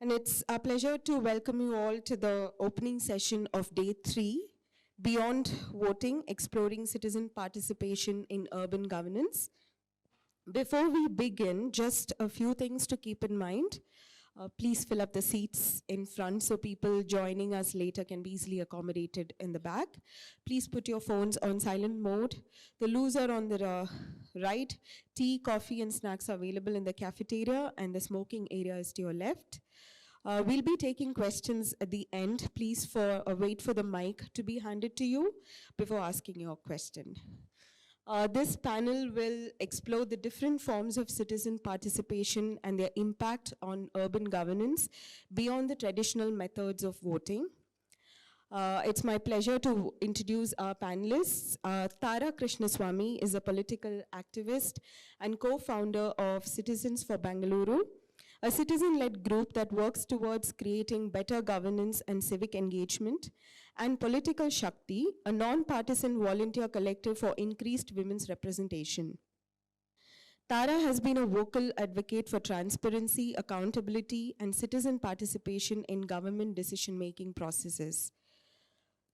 And it's our pleasure to welcome you all to the opening session of Day 3, Beyond Voting, Exploring Citizen Participation in Urban Governance. Before we begin, just a few things to keep in mind. Please fill up the seats in front so people joining us later can be easily accommodated in the back. Please put your phones on silent mode. The loos are on the right. Tea, coffee, and snacks are available in the cafeteria, and the smoking area is to your left. We'll be taking questions at the end. Please wait for the mic to be handed to you before asking your question. This panel will explore the different forms of citizen participation and their impact on urban governance beyond the traditional methods of voting. It's my pleasure to introduce our panelists. Tara Krishnaswamy is a political activist and co-founder of Citizens for Bengaluru, a citizen-led group that works towards creating better governance and civic engagement, and Political Shakti, a non-partisan volunteer collective for increased women's representation. Tara has been a vocal advocate for transparency, accountability, and citizen participation in government decision-making processes.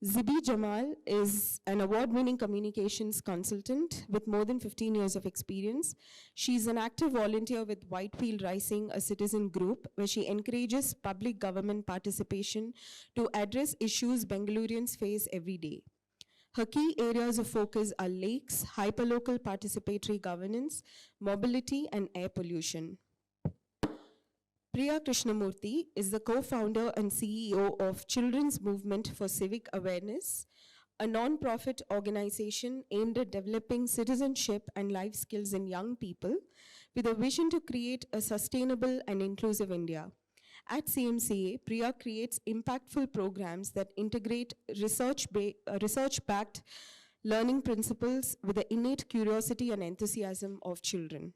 Zibi Jamal is an award-winning communications consultant with more than 15 years of experience. She's an active volunteer with Whitefield, a citizen group where she encourages public government participation to address issues Bengalurians face every day. Her key areas of focus are lakes, hyperlocal participatory governance, mobility, and air pollution. Priya Krishnamurthy is the co-founder and CEO of Children's Movement for Civic Awareness, a non-profit organization aimed at developing citizenship and life skills in young people with a vision to create a sustainable and inclusive India. At CMCA, Priya creates impactful programs that integrate research-backed learning principles with the innate curiosity and enthusiasm of children.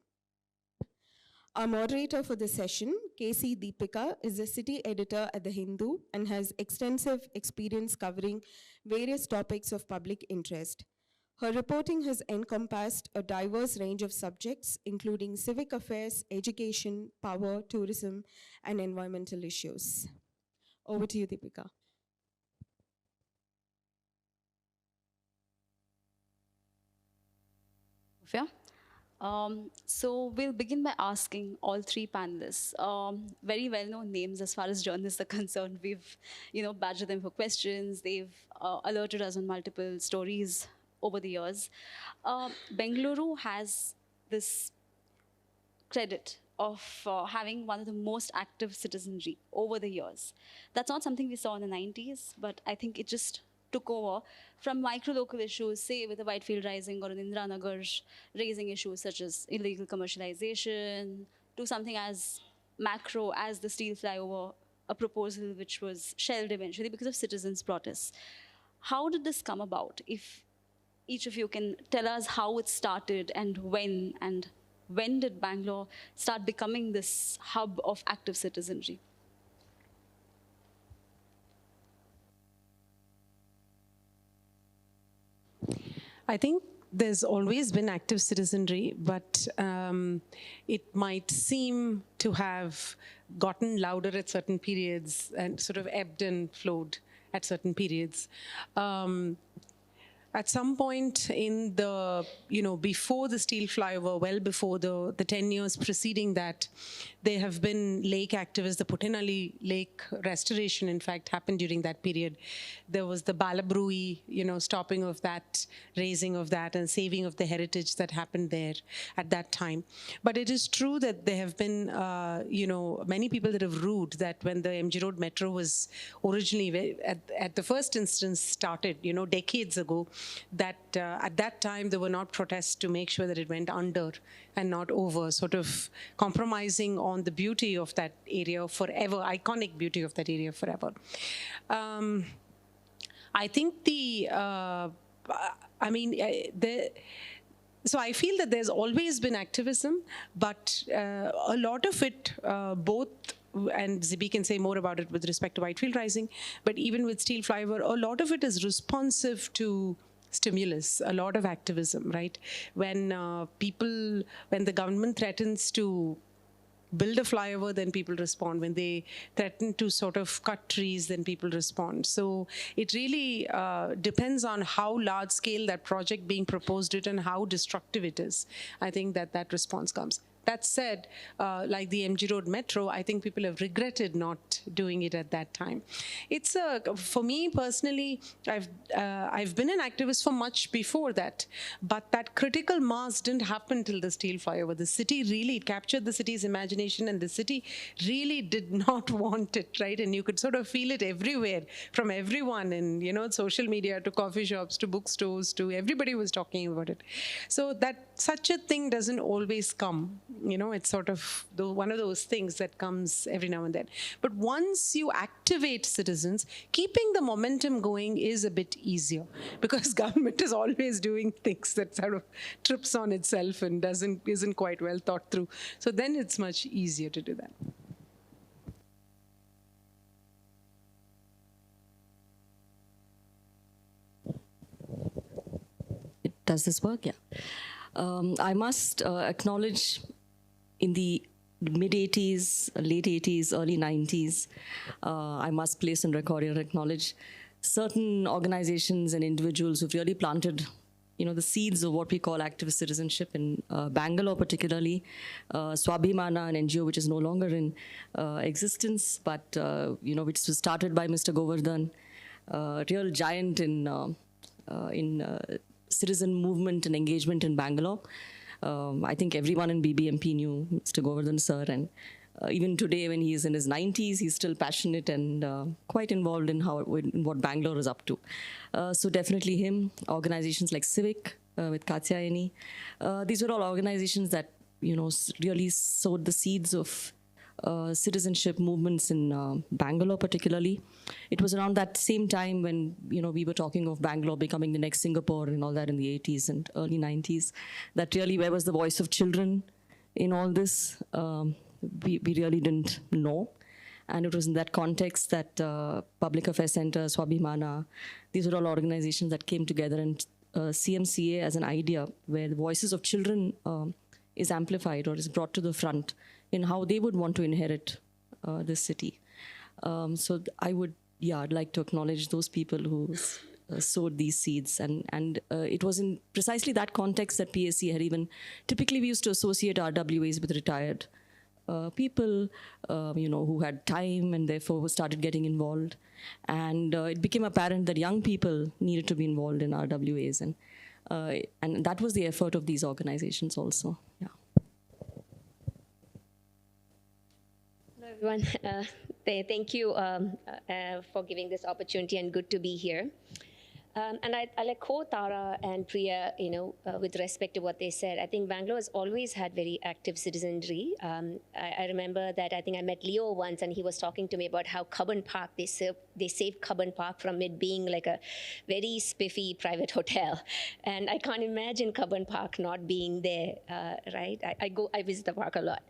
Our moderator for this session, KC Deepika, is a city editor at The Hindu and has extensive experience covering various topics of public interest. Her reporting has encompassed a diverse range of subjects, including civic affairs, education, power, tourism, and environmental issues. Over to you, Deepika. Yeah. So we'll begin by asking all three panelists, very well-known names as far as journalists are concerned. We've, badgered them for questions. They've alerted us on multiple stories over the years. Bengaluru has this credit of having one of the most active citizenry over the years. That's not something we saw in the 90s, but I think it just took over from micro-local issues, say with the Whitefield Rising or in Indranagar, raising issues such as illegal commercialization, to something as macro as the steel flyover, a proposal which was shelved eventually because of citizens' protests. How did this come about? If each of you can tell us how it started and when did Bangalore start becoming this hub of active citizenry? I think there's always been active citizenry, but it might seem to have gotten louder at certain periods and sort of ebbed and flowed at certain periods. At some point in the, before the steel flyover, well before the 10 years preceding that, there have been lake activists. The Putinali Lake restoration, in fact, happened during that period. There was the Balabrui, stopping of that, raising of that, and saving of the heritage that happened there at that time. But it is true that there have been, many people that have rued that when the MG Road Metro was originally, at the first instance started, decades ago, that at that time there were not protests to make sure that it went under and not over, sort of compromising on the beauty of that area forever, iconic beauty of that area forever. I think so I feel that there's always been activism, but a lot of it, both, and Zibi can say more about it with respect to Whitefield Rising, but even with steel flyover, a lot of it is responsive to stimulus, a lot of activism, right? When the government threatens to build a flyover, then people respond. When they threaten to sort of cut trees, then people respond. So it really depends on how large scale that project being proposed is and how destructive it is. I think that response comes. That said, like the MG Road Metro, I think people have regretted not doing it at that time. It's for me personally, I've been an activist for much before that, but that critical mass didn't happen till the steel flyover. The city really captured the city's imagination, and the city really did not want it, right? And you could sort of feel it everywhere from everyone, and social media to coffee shops to bookstores to everybody was talking about it. So that such a thing doesn't always come. It's sort of one of those things that comes every now and then. But once you activate citizens, keeping the momentum going is a bit easier, because government is always doing things that sort of trips on itself and isn't quite well thought through. So then it's much easier to do that. Does this work? Yeah. I must acknowledge in the mid-80s, late 80s, early 90s, I must place on record and acknowledge certain organizations and individuals who've really planted the seeds of what we call activist citizenship in Bangalore particularly. Swabhimana, an NGO which is no longer in existence, but which was started by Mr. Govardhan, a real giant in citizen movement and engagement in Bangalore. I think everyone in BBMP knew Mr. Govardhan sir, and even today when he is in his 90s, he's still passionate and quite involved in what Bangalore is up to. So definitely him, organizations like Civic with Katyayani. These were all organizations that really sowed the seeds of citizenship movements in Bangalore particularly. It was around that same time when we were talking of Bangalore becoming the next Singapore and all that in the 80s and early 90s, that really where was the voice of children in all this? We really didn't know. And it was in that context that Public Affairs Center, Swabhimana, these were all organizations that came together, and CMCA as an idea where the voices of children is amplified or is brought to the front in how they would want to inherit this city. So I'd like to acknowledge those people who sowed these seeds. And it was in precisely that context that PSC had typically we used to associate RWAs with retired people, who had time and therefore started getting involved. And it became apparent that young people needed to be involved in RWAs. And that was the effort of these organizations also, yeah. Everyone, thank you for giving this opportunity, and good to be here. And I'll echo Tara and Priya, with respect to what they said. I think Bangalore has always had very active citizenry. I remember that I think I met Leo once, and he was talking to me about how Cubbon Park, they saved Cubbon Park from it being like a very spiffy private hotel. And I can't imagine Cubbon Park not being there, right? I visit the park a lot.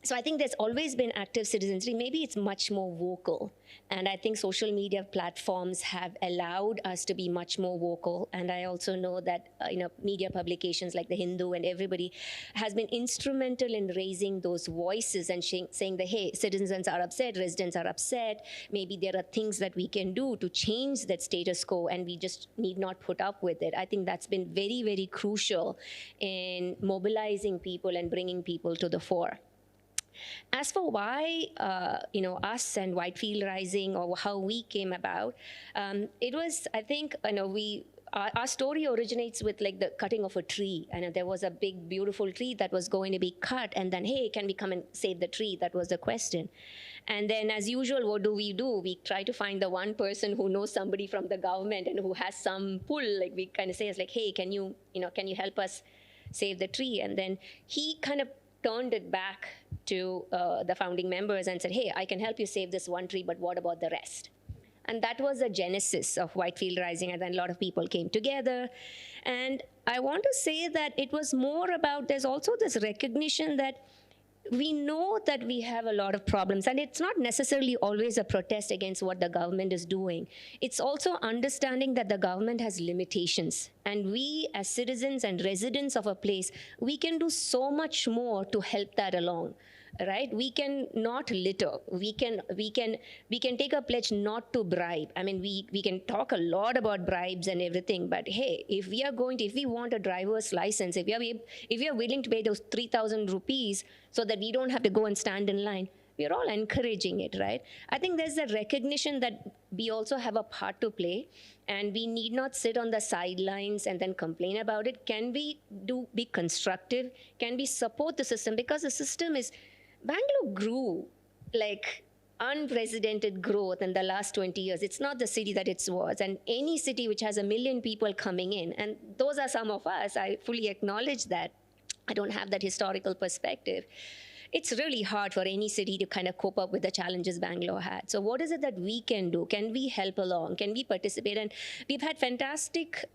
So I think there's always been active citizenry. Maybe it's much more vocal. And I think social media platforms have allowed us to be much more vocal. And I also know that media publications like The Hindu and everybody has been instrumental in raising those voices and saying that, hey, citizens are upset, residents are upset. Maybe there are things that we can do to change that status quo, and we just need not put up with it. I think that's been very, very crucial in mobilizing people and bringing people to the fore. As for why, us and Whitefield Rising, or how we came about, it was, I think, our story originates with like the cutting of a tree. I know there was a big, beautiful tree that was going to be cut, and then, hey, can we come and save the tree? That was the question. And then, as usual, what do? We try to find the one person who knows somebody from the government and who has some pull. Like we kind of say, it's like, hey, can you help us save the tree? And then he kind of turned it back to the founding members and said, hey, I can help you save this one tree, but what about the rest? And that was the genesis of Whitefield Rising, and then a lot of people came together. And I want to say that it was more about, there's also this recognition that we know that we have a lot of problems, and it's not necessarily always a protest against what the government is doing. It's also understanding that the government has limitations, and we as citizens and residents of a place, we can do so much more to help that along. Right, we can not litter. We can take a pledge not to bribe. I mean, we can talk a lot about bribes and everything, but hey, if we want a driver's license, if we are willing to pay those 3,000 rupees so that we don't have to go and stand in line, we are all encouraging it, right? I think there's a recognition that we also have a part to play, and we need not sit on the sidelines and then complain about it. Can we be constructive? Can we support the system? Because the system is, Bangalore grew like unprecedented growth in the last 20 years. It's not the city that it was. And any city which has 1 million people coming in, and those are some of us, I fully acknowledge that. I don't have that historical perspective. It's really hard for any city to kind of cope up with the challenges Bangalore had. So what is it that we can do? Can we help along? Can we participate? And we've had fantastic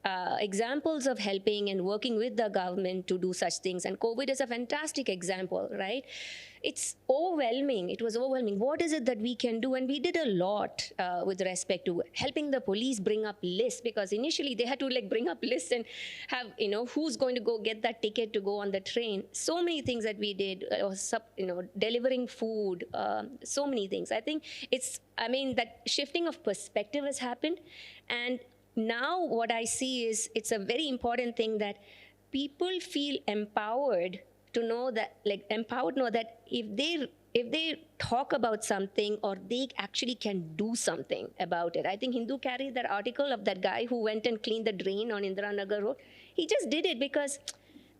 examples of helping and working with the government to do such things. And COVID is a fantastic example, right? It's overwhelming. It was overwhelming. What is it that we can do? And we did a lot with respect to helping the police bring up lists, because initially they had to like bring up lists and have, who's going to go get that ticket to go on the train. So many things that we did, delivering food, so many things. I think that shifting of perspective has happened. And now what I see is it's a very important thing that people feel empowered to know that, if they talk about something, or they actually can do something about it. I think Hindu carried that article of that guy who went and cleaned the drain on Indiranagar Road. He just did it because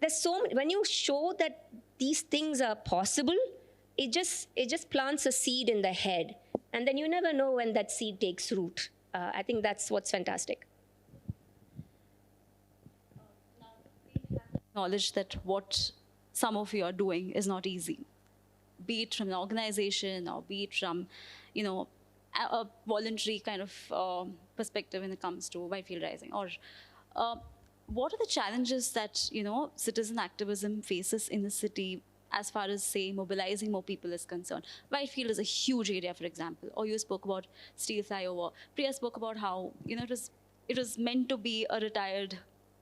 there's so many, when you show that these things are possible, it just plants a seed in the head, and then you never know when that seed takes root. I think that's what's fantastic. Knowledge that what some of you are doing is not easy, be it from an organization or be it from, a voluntary kind of perspective when it comes to Whitefield Rising. Or what are the challenges that, citizen activism faces in the city as far as, say, mobilizing more people is concerned? Whitefield is a huge area, for example. Or you spoke about steel flyover. Priya spoke about how, it was meant to be a retired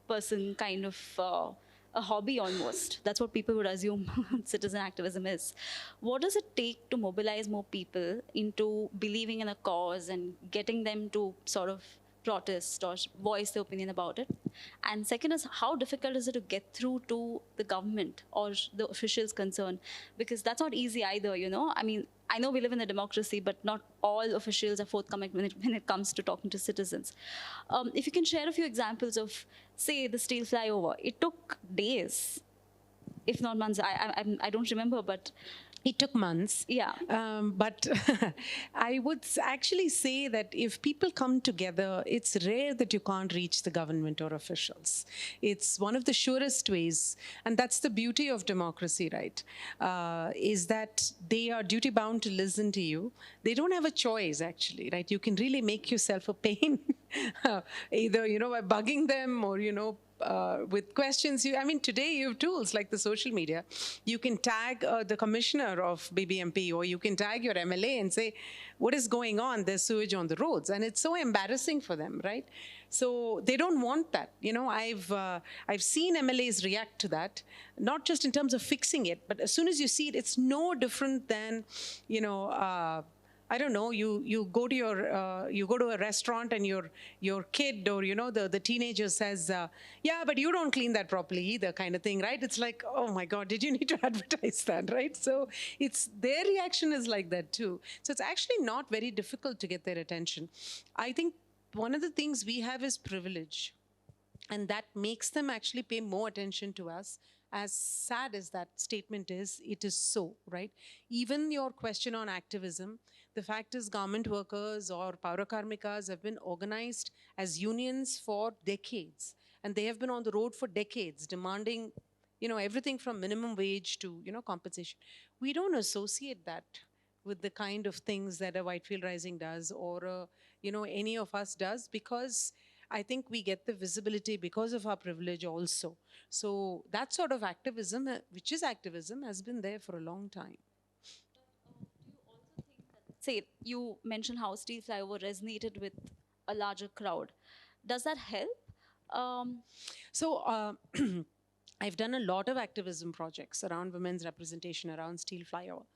person kind of a hobby almost. That's what people would assume citizen activism is. What does it take to mobilize more people into believing in a cause and getting them to sort of protest or voice their opinion about it? And second is, how difficult is it to get through to the government or the officials concerned? Because that's not easy either, I mean, I know we live in a democracy, but not all officials are forthcoming when it comes to talking to citizens. If you can share a few examples of, say, the steel flyover. It took days, if not months. I don't remember, but it took months. Yeah. But I would actually say that if people come together, it's rare that you can't reach the government or officials. It's one of the surest ways. And that's the beauty of democracy, right? Is that they are duty bound to listen to you. They don't have a choice, actually, right? You can really make yourself a pain, either, by bugging them or, with questions. Today you have tools like the social media. You can tag the commissioner of BBMP, or you can tag your MLA and say, what is going on? There's sewage on the roads. And it's so embarrassing for them, right? So they don't want that. I've seen MLAs react to that, not just in terms of fixing it, but as soon as you see it, it's no different than, I don't know, you go to a restaurant and your kid or the teenager says, yeah, but you don't clean that properly either, kind of thing, right? It's like, oh my God, did you need to advertise that, right? So their reaction is like that too. So it's actually not very difficult to get their attention. I think one of the things we have is privilege, and that makes them actually pay more attention to us. As sad as that statement is, it is so, right? Even your question on activism, the fact is garment workers or Paurakarmikas have been organized as unions for decades. And they have been on the road for decades demanding, everything from minimum wage to, compensation. We don't associate that with the kind of things that a Whitefield Rising does or, any of us does, because I think we get the visibility because of our privilege also. So that sort of activism, which is activism, has been there for a long time. Say, you mentioned how steel flyover resonated with a larger crowd. Does that help? So I've done a lot of activism projects around women's representation around Steel Flyover.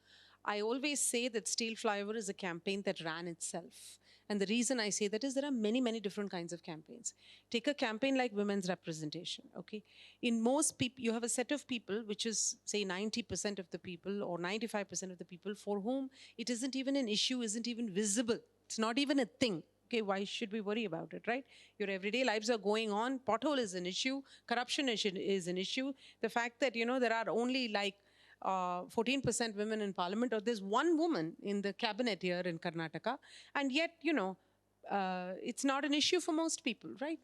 I always say that Steel Flyover is a campaign that ran itself. And the reason I say that is there are many, many different kinds of campaigns. Take a campaign like women's representation, okay? In most people, you have a set of people, which is, say, 90% of the people or 95% of the people for whom it isn't even an issue, isn't even visible. It's not even a thing. Okay, why should we worry about it, right? Your everyday lives are going on. Pothole is an issue. Corruption is an issue. The fact that, there are only like 14% women in parliament, or there's one woman in the cabinet here in Karnataka, and yet, it's not an issue for most people, right?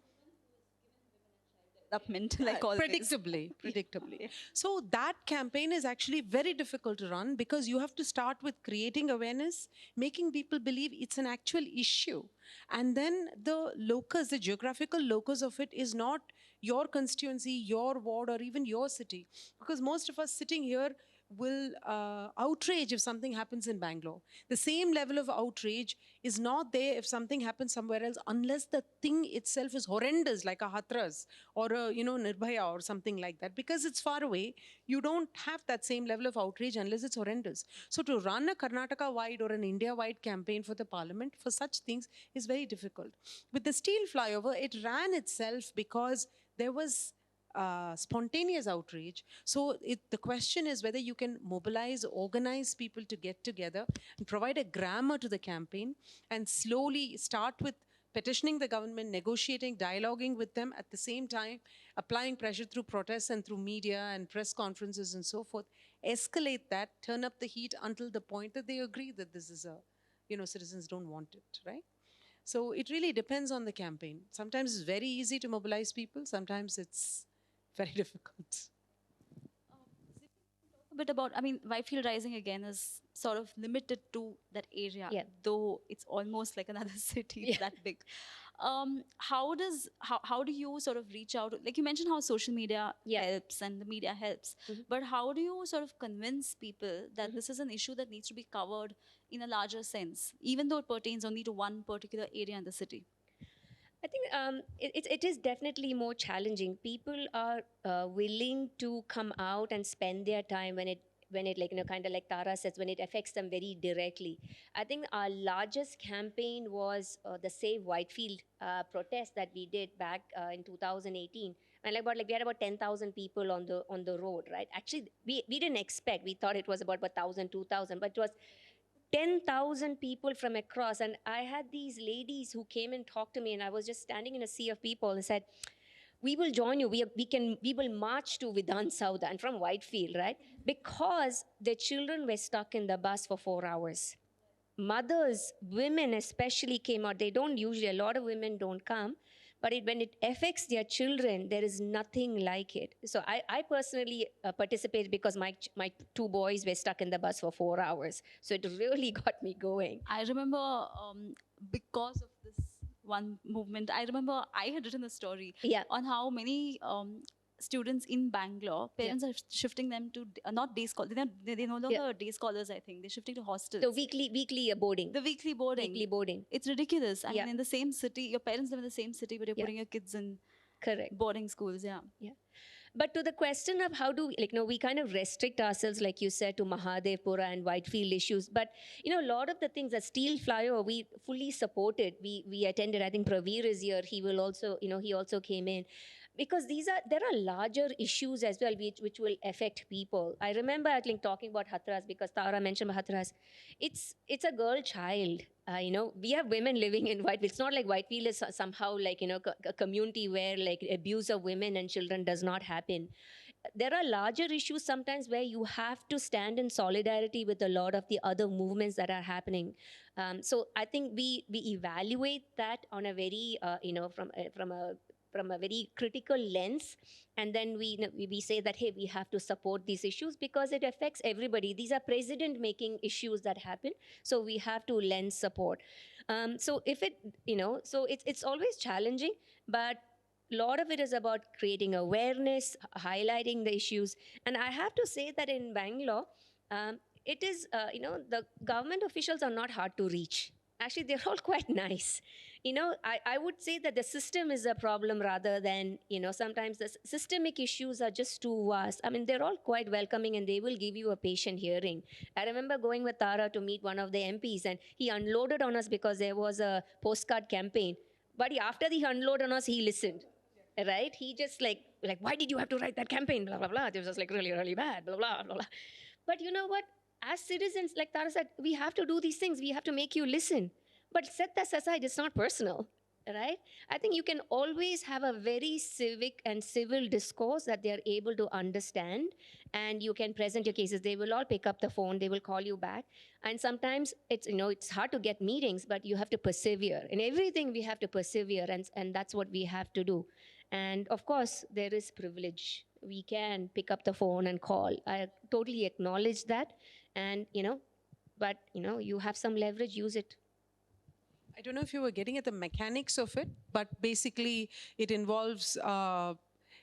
Development, like always. Predictably. So that campaign is actually very difficult to run because you have to start with creating awareness, making people believe it's an actual issue. And then the locus, the geographical locus of it is not your constituency, your ward, or even your city. Because most of us sitting here will outrage if something happens in Bangalore. The same level of outrage is not there if something happens somewhere else, unless the thing itself is horrendous, like a Hathras or a Nirbhaya or something like that. Because it's far away, you don't have that same level of outrage unless it's horrendous. So to run a Karnataka-wide or an India-wide campaign for the parliament for such things is very difficult. With the steel flyover, it ran itself because there was spontaneous outrage. So the question is whether you can mobilize, organize people to get together and provide a grammar to the campaign and slowly start with petitioning the government, negotiating, dialoguing with them, at the same time applying pressure through protests and through media and press conferences and so forth, escalate that, turn up the heat until the point that they agree that this is citizens don't want it, right? So it really depends on the campaign. Sometimes it's very easy to mobilize people. Sometimes it's very difficult. A bit about, Whitefield Rising again is sort of limited to that area, though it's almost like another city that big. How do you sort of reach out? Like you mentioned how social media helps and the media helps, but how do you sort of convince people that this is an issue that needs to be covered in a larger sense, even though it pertains only to one particular area in the city? I think it is definitely more challenging. People are willing to come out and spend their time when it kind of like Tara says, when it affects them very directly. I think our largest campaign was the Save Whitefield protest that we did back in 2018. And we had about 10,000 people on the road, right? Actually, we didn't expect. We thought it was about 1,000, 2,000, but it was 10,000 people from across. And I had these ladies who came and talked to me, and I was just standing in a sea of people and said, we will join you. We will march to Vidhan Sauda and from Whitefield, right? Because the children were stuck in the bus for 4 hours. Mothers, women especially came out. They don't usually, a lot of women don't come. But when it affects their children, there is nothing like it. So I personally participated because my 2 boys were stuck in the bus for 4 hours. So it really got me going. I remember because of this one movement, I remember I had written a story on how many students in Bangalore, parents are shifting them to not day scholars. They're no longer day scholars, I think. They're shifting to hostels. So weekly boarding. The weekly boarding. Weekly boarding. It's ridiculous. I mean, in the same city, your parents live in the same city, but you're putting your kids in boarding schools. Yeah. But to the question of how do we kind of restrict ourselves, like you said, to Mahadevpura and Whitefield issues. But, a lot of the things that steel flyover, we fully supported. We attended, I think Praveer is here. He will also, he also came in. Because there are larger issues as well which will affect people. I remember talking about Hathras, because Tara mentioned Hathras. It's a girl child. We have women living in Whitefield. It's not like Whitefield is somehow a community where abuse of women and children does not happen. There are larger issues sometimes where you have to stand in solidarity with a lot of the other movements that are happening. So I think we evaluate that on a very, from from a very critical lens, and then we say that, hey, we have to support these issues because it affects everybody. These are president-making issues that happen, so we have to lend support. So if it, so it's always challenging, but a lot of it is about creating awareness, highlighting the issues. And I have to say that in Bangalore, it is, the government officials are not hard to reach. Actually, they're all quite nice. I would say that the system is a problem rather than, sometimes the systemic issues are just too vast. I mean, they're all quite welcoming and they will give you a patient hearing. I remember going with Tara to meet one of the MPs and he unloaded on us because there was a postcard campaign. But after he unloaded on us, he listened. Right? He just like, why did you have to write that campaign? Blah, blah, blah. It was just like really, really bad. Blah, blah, blah, blah. But you know what? As citizens, like Tara said, we have to do these things. We have to make you listen. But set that aside, it's not personal, right? I think you can always have a very civic and civil discourse that they're able to understand, and you can present your cases. They will all pick up the phone. They will call you back. And sometimes it's hard to get meetings, but you have to persevere. In everything, we have to persevere, and that's what we have to do. And of course, there is privilege. We can pick up the phone and call. I totally acknowledge that. And, but, you have some leverage, use it. I don't know if you were getting at the mechanics of it, but basically it involves,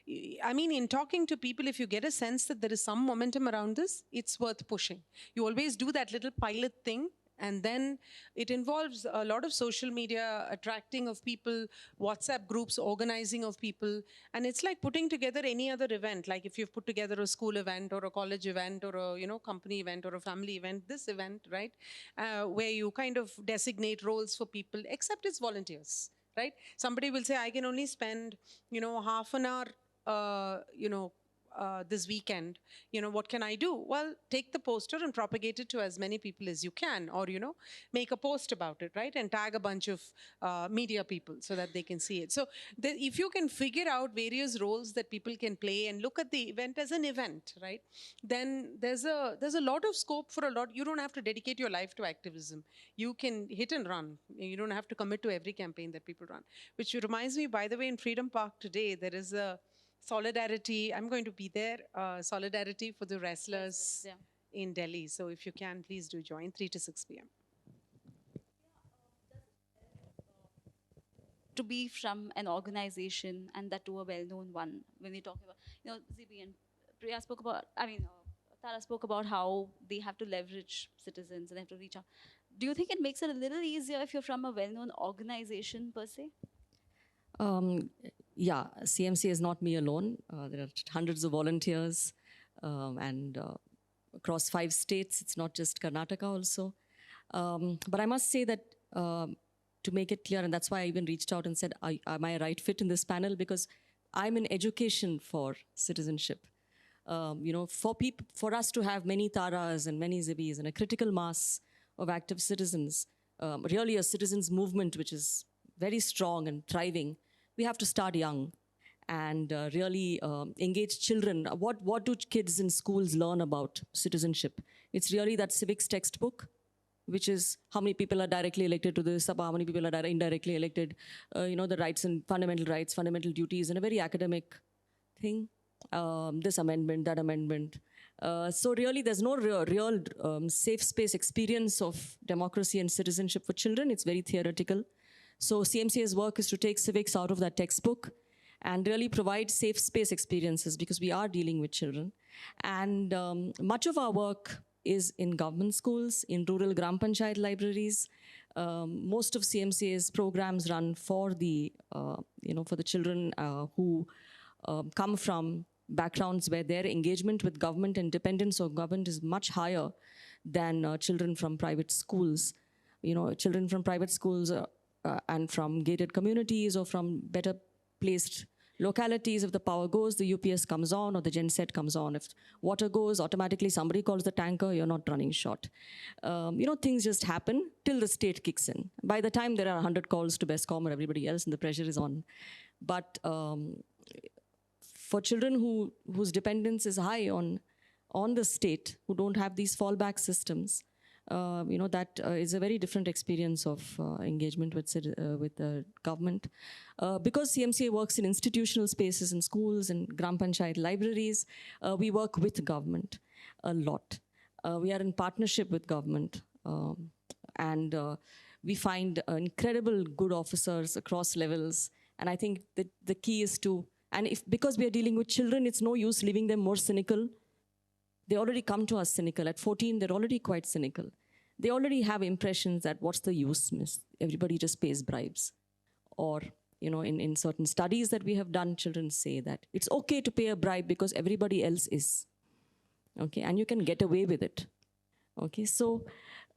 in talking to people, if you get a sense that there is some momentum around this, it's worth pushing. You always do that little pilot thing. And then it involves a lot of social media, attracting of people, WhatsApp groups, organizing of people. And it's like putting together any other event. Like if you've put together a school event or a college event or a company event or a family event, this event, right? Where you kind of designate roles for people, except it's volunteers, right? Somebody will say, I can only spend, half an hour, this weekend, what can I do? Well, take the poster and propagate it to as many people as you can, or, make a post about it, right? And tag a bunch of media people so that they can see it. So if you can figure out various roles that people can play and look at the event as an event, right? Then there's a lot of scope for a lot. You don't have to dedicate your life to activism. You can hit and run. You don't have to commit to every campaign that people run. Which reminds me, by the way, in Freedom Park today, there is a solidarity, I'm going to be there, solidarity for the wrestlers in Delhi. So if you can, please do join, 3 to 6 p.m. To be from an organization, and that to a well-known one, when we talk about, Zibi and Priya spoke about, Tara spoke about how they have to leverage citizens and they have to reach out. Do you think it makes it a little easier if you're from a well-known organization per se? Yeah, CMC is not me alone. There are hundreds of volunteers and across 5 states. It's not just Karnataka also. But I must say that to make it clear, and that's why I even reached out and said, am I a right fit in this panel? Because I'm in education for citizenship. For us to have many Taras and many Zibis and a critical mass of active citizens, really a citizens movement which is very strong and thriving, we have to start young and really engage children. What do kids in schools learn about citizenship? It's really that civics textbook, which is how many people are directly elected to the Sabha, how many people are indirectly elected, the rights and fundamental duties, and a very academic thing. This amendment, that amendment. So really, there's no real safe space experience of democracy and citizenship for children. It's very theoretical. So CMCA's work is to take civics out of that textbook and really provide safe space experiences because we are dealing with children. And much of our work is in government schools, in rural Gram Panchayat libraries. Most of CMCA's programs run for the children who come from backgrounds where their engagement with government and dependence on government is much higher than children from private schools. Children from private schools and from gated communities or from better placed localities, if the power goes, the UPS comes on or the genset comes on. If water goes, automatically somebody calls the tanker, you're not running short. Things just happen till the state kicks in. By the time there are 100 calls to BESCOM or everybody else and the pressure is on. But for children whose dependence is high on the state, who don't have these fallback systems, that is a very different experience of engagement with the government. Because CMCA works in institutional spaces, in schools and Gram Panchayat libraries, we work with government a lot. We are in partnership with government, and we find incredible good officers across levels. And I think that the key is to, and because we are dealing with children, it's no use leaving them more cynical. They already come to us cynical. At 14, they're already quite cynical. They already have impressions that what's the use, miss? Everybody just pays bribes. Or, in certain studies that we have done, children say that it's okay to pay a bribe because everybody else is. Okay, and you can get away with it. Okay, so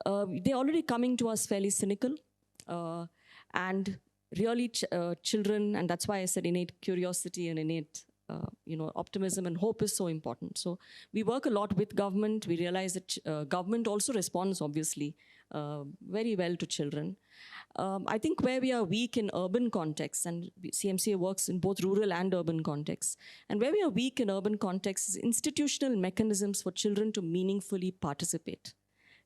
they're already coming to us fairly cynical. And really children, and that's why I said innate curiosity and innate optimism and hope is so important. So we work a lot with government. We realize that government also responds, obviously, very well to children. I think where we are weak in urban contexts, and CMCA works in both rural and urban contexts, and where we are weak in urban contexts is institutional mechanisms for children to meaningfully participate.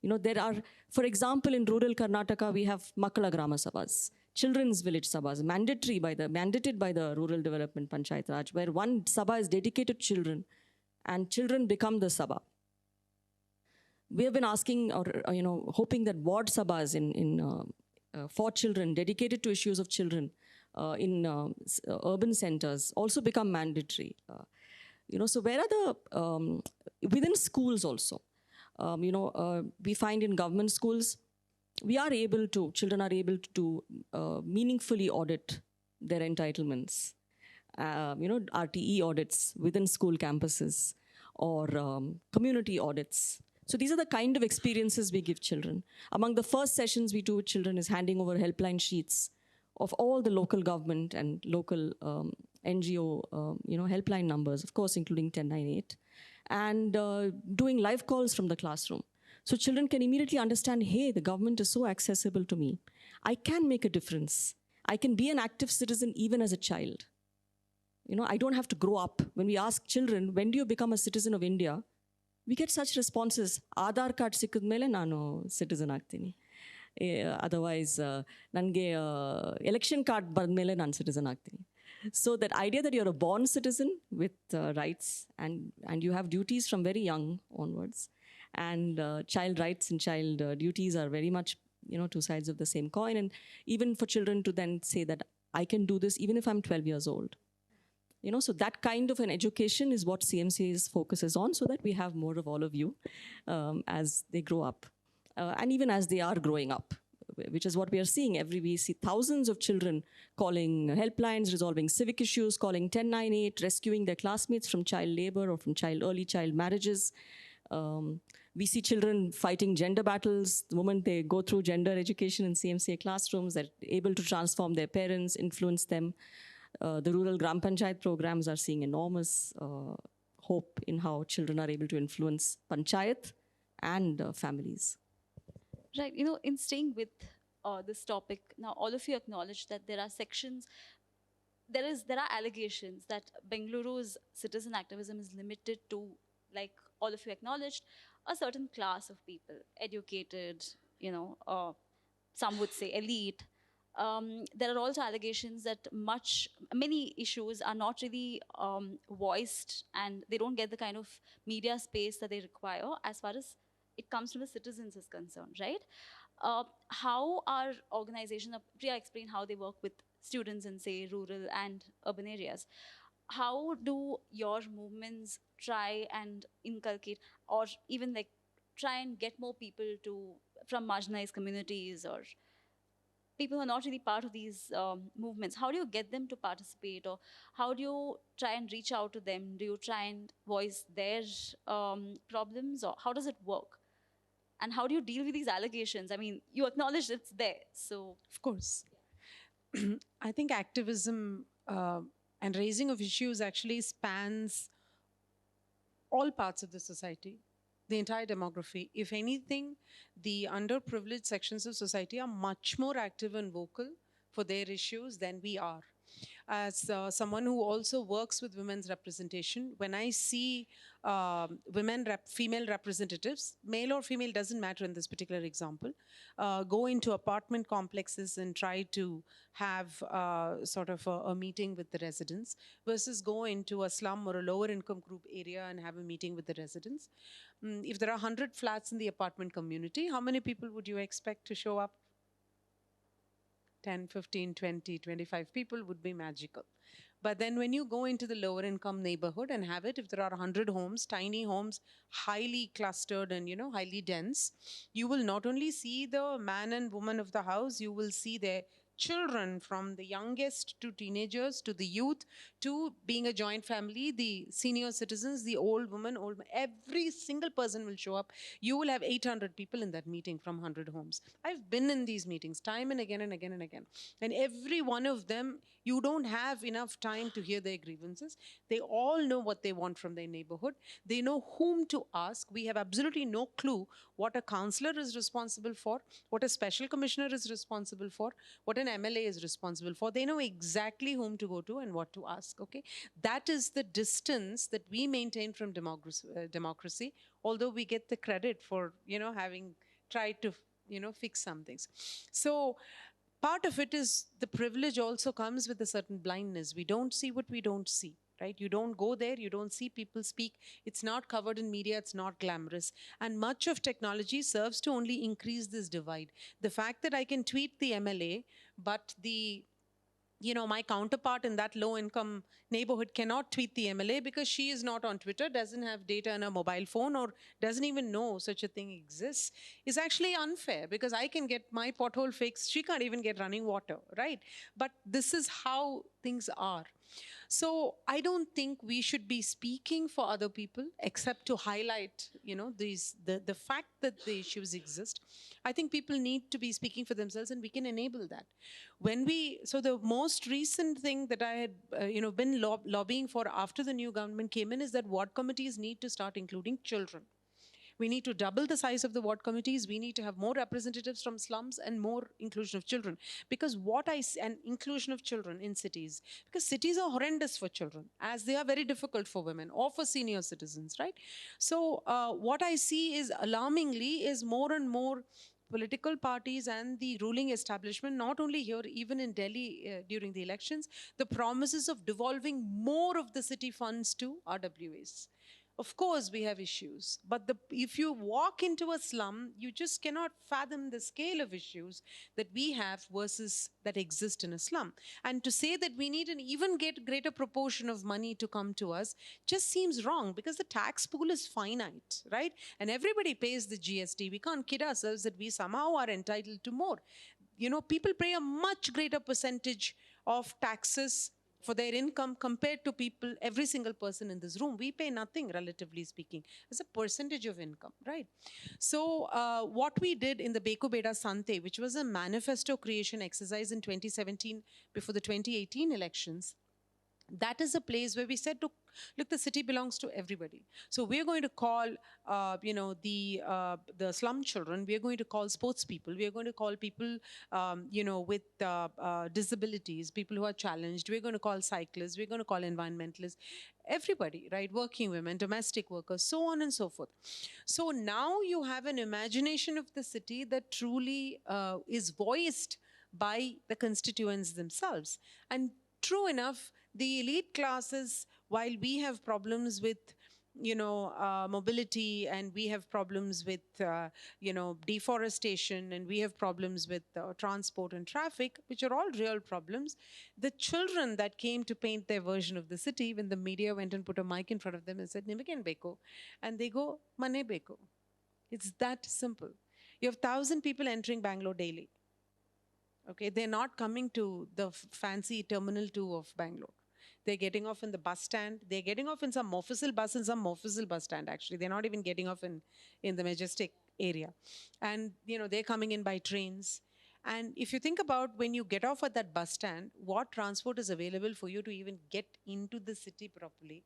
There are, for example, in rural Karnataka, we have Makala Grama Sabhas, children's village sabhas, mandated by the Rural Development Panchayat Raj, where one sabha is dedicated to children, and children become the sabha. We have been asking, or hoping that ward sabhas for children, dedicated to issues of children in urban centers, also become mandatory. So where are the within schools also? We find in government schools, children are able to meaningfully audit their entitlements. RTE audits within school campuses or community audits. So these are the kind of experiences we give children. Among the first sessions we do with children is handing over helpline sheets of all the local government and local NGO, helpline numbers, of course, including 1098, and doing live calls from the classroom. So children can immediately understand, hey, the government is so accessible to me. I can make a difference. I can be an active citizen even as a child. I don't have to grow up. When we ask children, when do you become a citizen of India? We get such responses. Aadhaar card sikkadmele nanu citizen agtini. Otherwise, nange election card badmele nan citizen agtini. So that idea that you're a born citizen with rights and you have duties from very young onwards, and child rights and child duties are very much, two sides of the same coin. And even for children to then say that I can do this even if I'm 12 years old. So that kind of an education is what CMCA's focuses on, so that we have more of all of you as they grow up. And even as they are growing up, which is what we are seeing. We see thousands of children calling helplines, resolving civic issues, calling 1098, rescuing their classmates from child labor or from early child marriages. We see children fighting gender battles. The moment they go through gender education in CMCA classrooms, they're able to transform their parents, influence them. The rural Gram Panchayat programs are seeing enormous hope in how children are able to influence Panchayat and families. Right, in staying with this topic, now all of you acknowledge that there are sections, there are allegations that Bengaluru's citizen activism is limited to, like all of you acknowledged, a certain class of people, educated, some would say elite. There are also allegations that many issues are not really voiced, and they don't get the kind of media space that they require as far as it comes from the citizens is concerned, right? How are organizations, Priya explained how they work with students in, say, rural and urban areas. How do your movements try and inculcate, or even like try and get more people from marginalized communities or people who are not really part of these movements? How do you get them to participate, or how do you try and reach out to them? Do you try and voice their problems, or how does it work? And how do you deal with these allegations? I mean, you acknowledge it's there, so. Of course. I think activism and raising of issues actually spans all parts of the society, the entire demography. If anything, the underprivileged sections of society are much more active and vocal for their issues than we are. As someone who also works with women's representation, when I see female representatives, male or female doesn't matter in this particular example, go into apartment complexes and try to have sort of a meeting with the residents versus go into a slum or a lower income group area and have a meeting with the residents. If there are 100 flats in the apartment community, how many people would you expect to show up? 10, 15, 20, 25 people would be magical. But then when you go into the lower income neighborhood and have it, if there are 100 homes, tiny homes, highly clustered and, highly dense, you will not only see the man and woman of the house, you will see their children, from the youngest to teenagers to the youth to being a joint family, the senior citizens, the old woman, every single person will show up. You will have 800 people in that meeting from 100 homes. I've been in these meetings time and again and again and again. And every one of them, you don't have enough time to hear their grievances. They all know what they want from their neighborhood. They know whom to ask. We have absolutely no clue what a councillor is responsible for, what a special commissioner is responsible for, what an MLA is responsible for. They know exactly whom to go to and what to ask, okay? That is the distance that we maintain from democracy, although we get the credit for, having tried to, fix some things. So part of it is the privilege also comes with a certain blindness. We don't see what we don't see. Right? You don't go there, you don't see people speak. It's not covered in media, it's not glamorous. And much of technology serves to only increase this divide. The fact that I can tweet the MLA, but my counterpart in that low income neighborhood cannot tweet the MLA because she is not on Twitter, doesn't have data on a mobile phone, or doesn't even know such a thing exists, is actually unfair, because I can get my pothole fixed, she can't even get running water, right? But this is how things are. So I don't think we should be speaking for other people except to highlight, the fact that the issues exist. I think people need to be speaking for themselves, and we can enable that. So the most recent thing that I had, been lobbying for after the new government came in is that ward committees need to start including children. We need to double the size of the ward committees. We need to have more representatives from slums and more inclusion of children. Because and inclusion of children in cities, because cities are horrendous for children, as they are very difficult for women or for senior citizens, right? So what I see is, alarmingly, is more and more political parties and the ruling establishment, not only here, even in Delhi during the elections, the promises of devolving more of the city funds to RWAs. Of course, we have issues, but if you walk into a slum, you just cannot fathom the scale of issues that we have versus that exist in a slum. And to say that we need an even greater proportion of money to come to us just seems wrong, because the tax pool is finite, right? And everybody pays the GST. We can't kid ourselves that we somehow are entitled to more. People pay a much greater percentage of taxes for their income compared to people, every single person in this room. We pay nothing, relatively speaking, as a percentage of income, right? So what we did in the Beko Beda Sante, which was a manifesto creation exercise in 2017 before the 2018 elections, that is a place where we said, look, the city belongs to everybody. So we're going to call, the slum children. We're going to call sports people. We're going to call people, with disabilities, people who are challenged. We're going to call cyclists. We're going to call environmentalists. Everybody, right? Working women, domestic workers, so on and so forth. So now you have an imagination of the city that truly is voiced by the constituents themselves. And true enough, the elite classes, while we have problems with, mobility, and we have problems with, deforestation, and we have problems with transport and traffic, which are all real problems, the children that came to paint their version of the city, when the media went and put a mic in front of them and said, Nimiken Beko, and they go, Mane Beko. It's that simple. You have 1,000 people entering Bangalore daily. Okay, they're not coming to the fancy Terminal 2 of Bangalore. They're getting off in the bus stand. They're getting off in some Mofussil bus and some Mofussil bus stand, actually. They're not even getting off in the Majestic area. And, they're coming in by trains. And if you think about when you get off at that bus stand, what transport is available for you to even get into the city properly?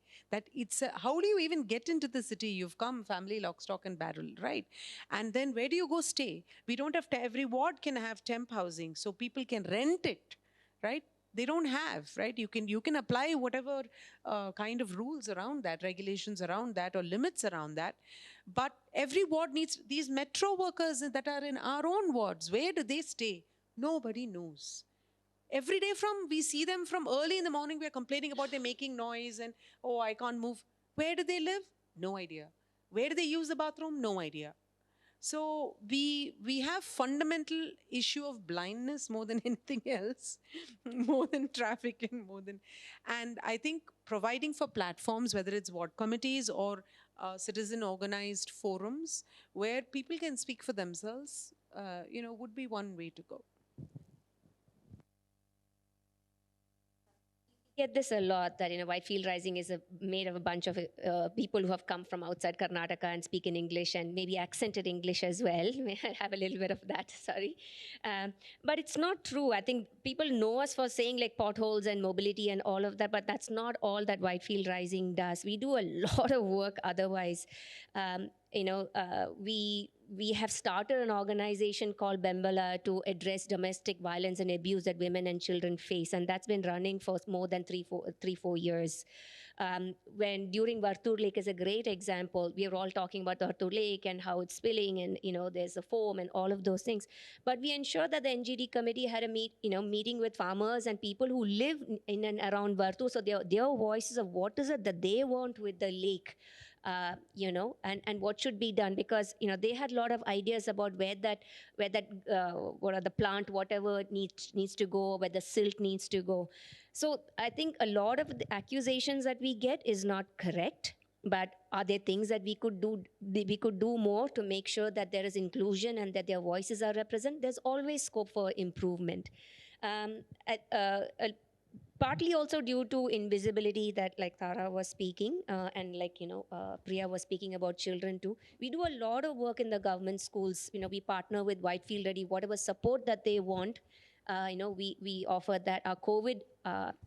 How do you even get into the city? You've come family, lock, stock and barrel, right? And then where do you go stay? We don't have every ward can have temp housing, so people can rent it, right? They don't have, right? You can apply whatever kind of rules around that, regulations around that, or limits around that. But every ward needs these metro workers that are in our own wards. Where do they stay? Nobody knows. Every day we see them from early in the morning, we're complaining about they're making noise and, oh, I can't move. Where do they live? No idea. Where do they use the bathroom? No idea. So we have fundamental issue of blindness more than anything else, more than traffic and I think providing for platforms, whether it's ward committees or citizen organized forums where people can speak for themselves, would be one way to go. Get this a lot, that Whitefield Rising is made of a bunch of people who have come from outside Karnataka and speak in English and maybe accented English as well. May I have a little bit of that, sorry. But it's not true. I think people know us for saying like potholes and mobility and all of that, but that's not all that Whitefield Rising does. We do a lot of work otherwise. We have started an organization called Bengaluru to address domestic violence and abuse that women and children face, and that's been running for more than 3-4 years. When during Vartur Lake is a great example. We are all talking about Vartur Lake and how it's spilling, and there's a foam and all of those things. But we ensured that the NGD committee had a meeting with farmers and people who live in and around Vartur, so their voices of what is it that they want with the lake. And what should be done, because they had a lot of ideas about where the plant, whatever needs to go, where the silt needs to go. So I think a lot of the accusations that we get is not correct. But are there things that we could do more to make sure that there is inclusion and that their voices are represented? There's always scope for improvement. Partly also due to invisibility that like Tara was speaking and like, Priya was speaking about children too. We do a lot of work in the government schools. We partner with Whitefield Ready, whatever support that they want. We offer that. Our COVID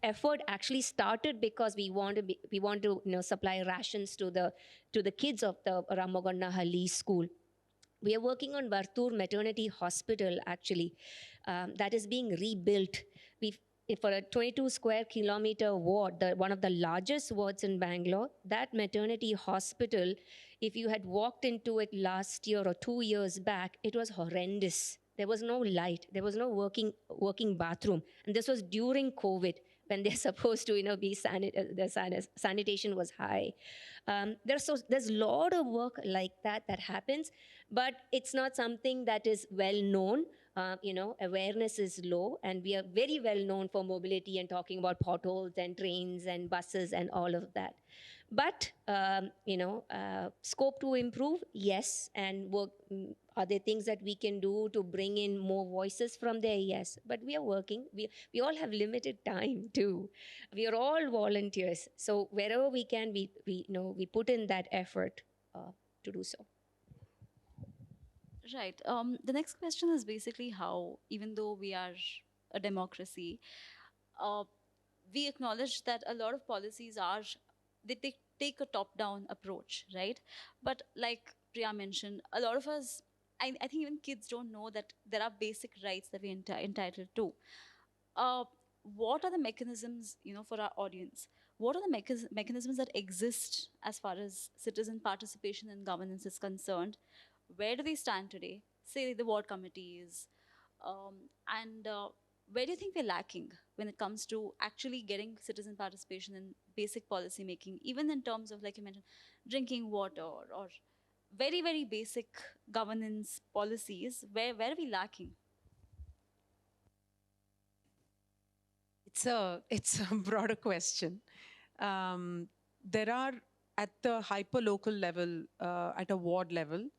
effort actually started because we want to supply rations to the kids of the Ramagonna school. We are working on Vartur Maternity Hospital actually that is being rebuilt. For a 22 square kilometer ward, one of the largest wards in Bangalore, that maternity hospital, if you had walked into it last year or 2 years back, it was horrendous. There was no light. There was no working bathroom. And this was during COVID, when they're supposed to, be the sanitation was high. There's a lot of work like that happens, but it's not something that is well known. Awareness is low, and we are very well known for mobility and talking about potholes and trains and buses and all of that. But, scope to improve, yes, and work. Are there things that we can do to bring in more voices from there? Yes, but we are working. We all have limited time too. We are all volunteers, so wherever we can, we put in that effort to do so. Right. The next question is basically how, even though we are a democracy, we acknowledge that a lot of policies they take a top-down approach, right? But like Priya mentioned, a lot of us, I think even kids don't know that there are basic rights that we're entitled to. What are the mechanisms, for our audience? What are the mechanisms that exist as far as citizen participation in governance is concerned? Where do they stand today? Say the ward committees, and where do you think we're lacking when it comes to actually getting citizen participation in basic policy making, even in terms of, like you mentioned, drinking water or very, very basic governance policies? Where are we lacking? It's a broader question. There are, at the hyper-local level, at a ward level,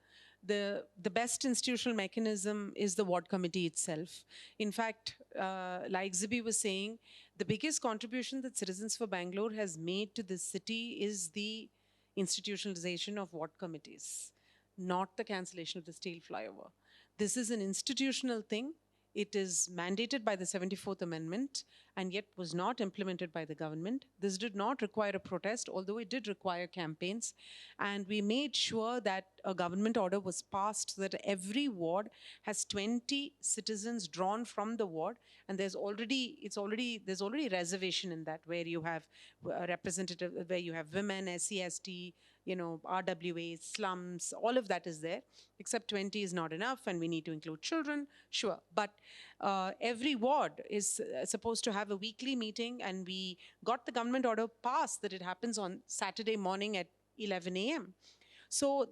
the best institutional mechanism is the ward committee itself. In fact, like Zibi was saying, the biggest contribution that Citizens for Bangalore has made to this city is the institutionalization of ward committees, not the cancellation of the steel flyover. This is an institutional thing. It is mandated by the 74th Amendment and yet was not implemented by the government. This did not require a protest, although it did require campaigns. And we made sure that a government order was passed so that every ward has 20 citizens drawn from the ward. And there's already reservation in that, where you have a representative, where you have women, SC, ST, RWA, slums, all of that is there, except 20 is not enough and we need to include children, sure. But every ward is supposed to have a weekly meeting, and we got the government order passed that it happens on Saturday morning at 11 a.m. So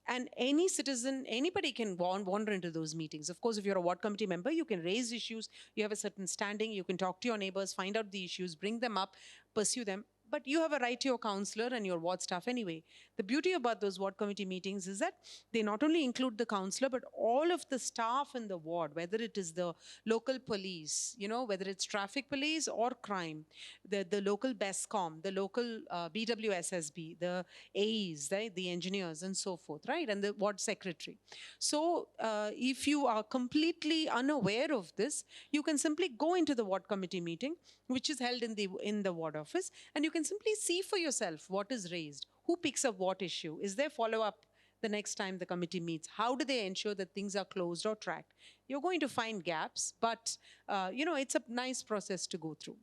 and any citizen, anybody can wander into those meetings. Of course, if you're a ward committee member, you can raise issues, you have a certain standing, you can talk to your neighbors, find out the issues, bring them up, pursue them. But you have a right to your councillor and your ward staff anyway. The beauty about those ward committee meetings is that they not only include the councillor, but all of the staff in the ward, whether it is the local police, whether it's traffic police or crime, the local BESCOM, the local BWSSB, the AEs, right, the engineers and so forth, right, and the ward secretary. So if you are completely unaware of this, you can simply go into the ward committee meeting, which is held in the ward office, and you can simply see for yourself what is raised, who picks up what issue, is there follow-up the next time the committee meets, how do they ensure that things are closed or tracked. You're going to find gaps, but it's a nice process to go through.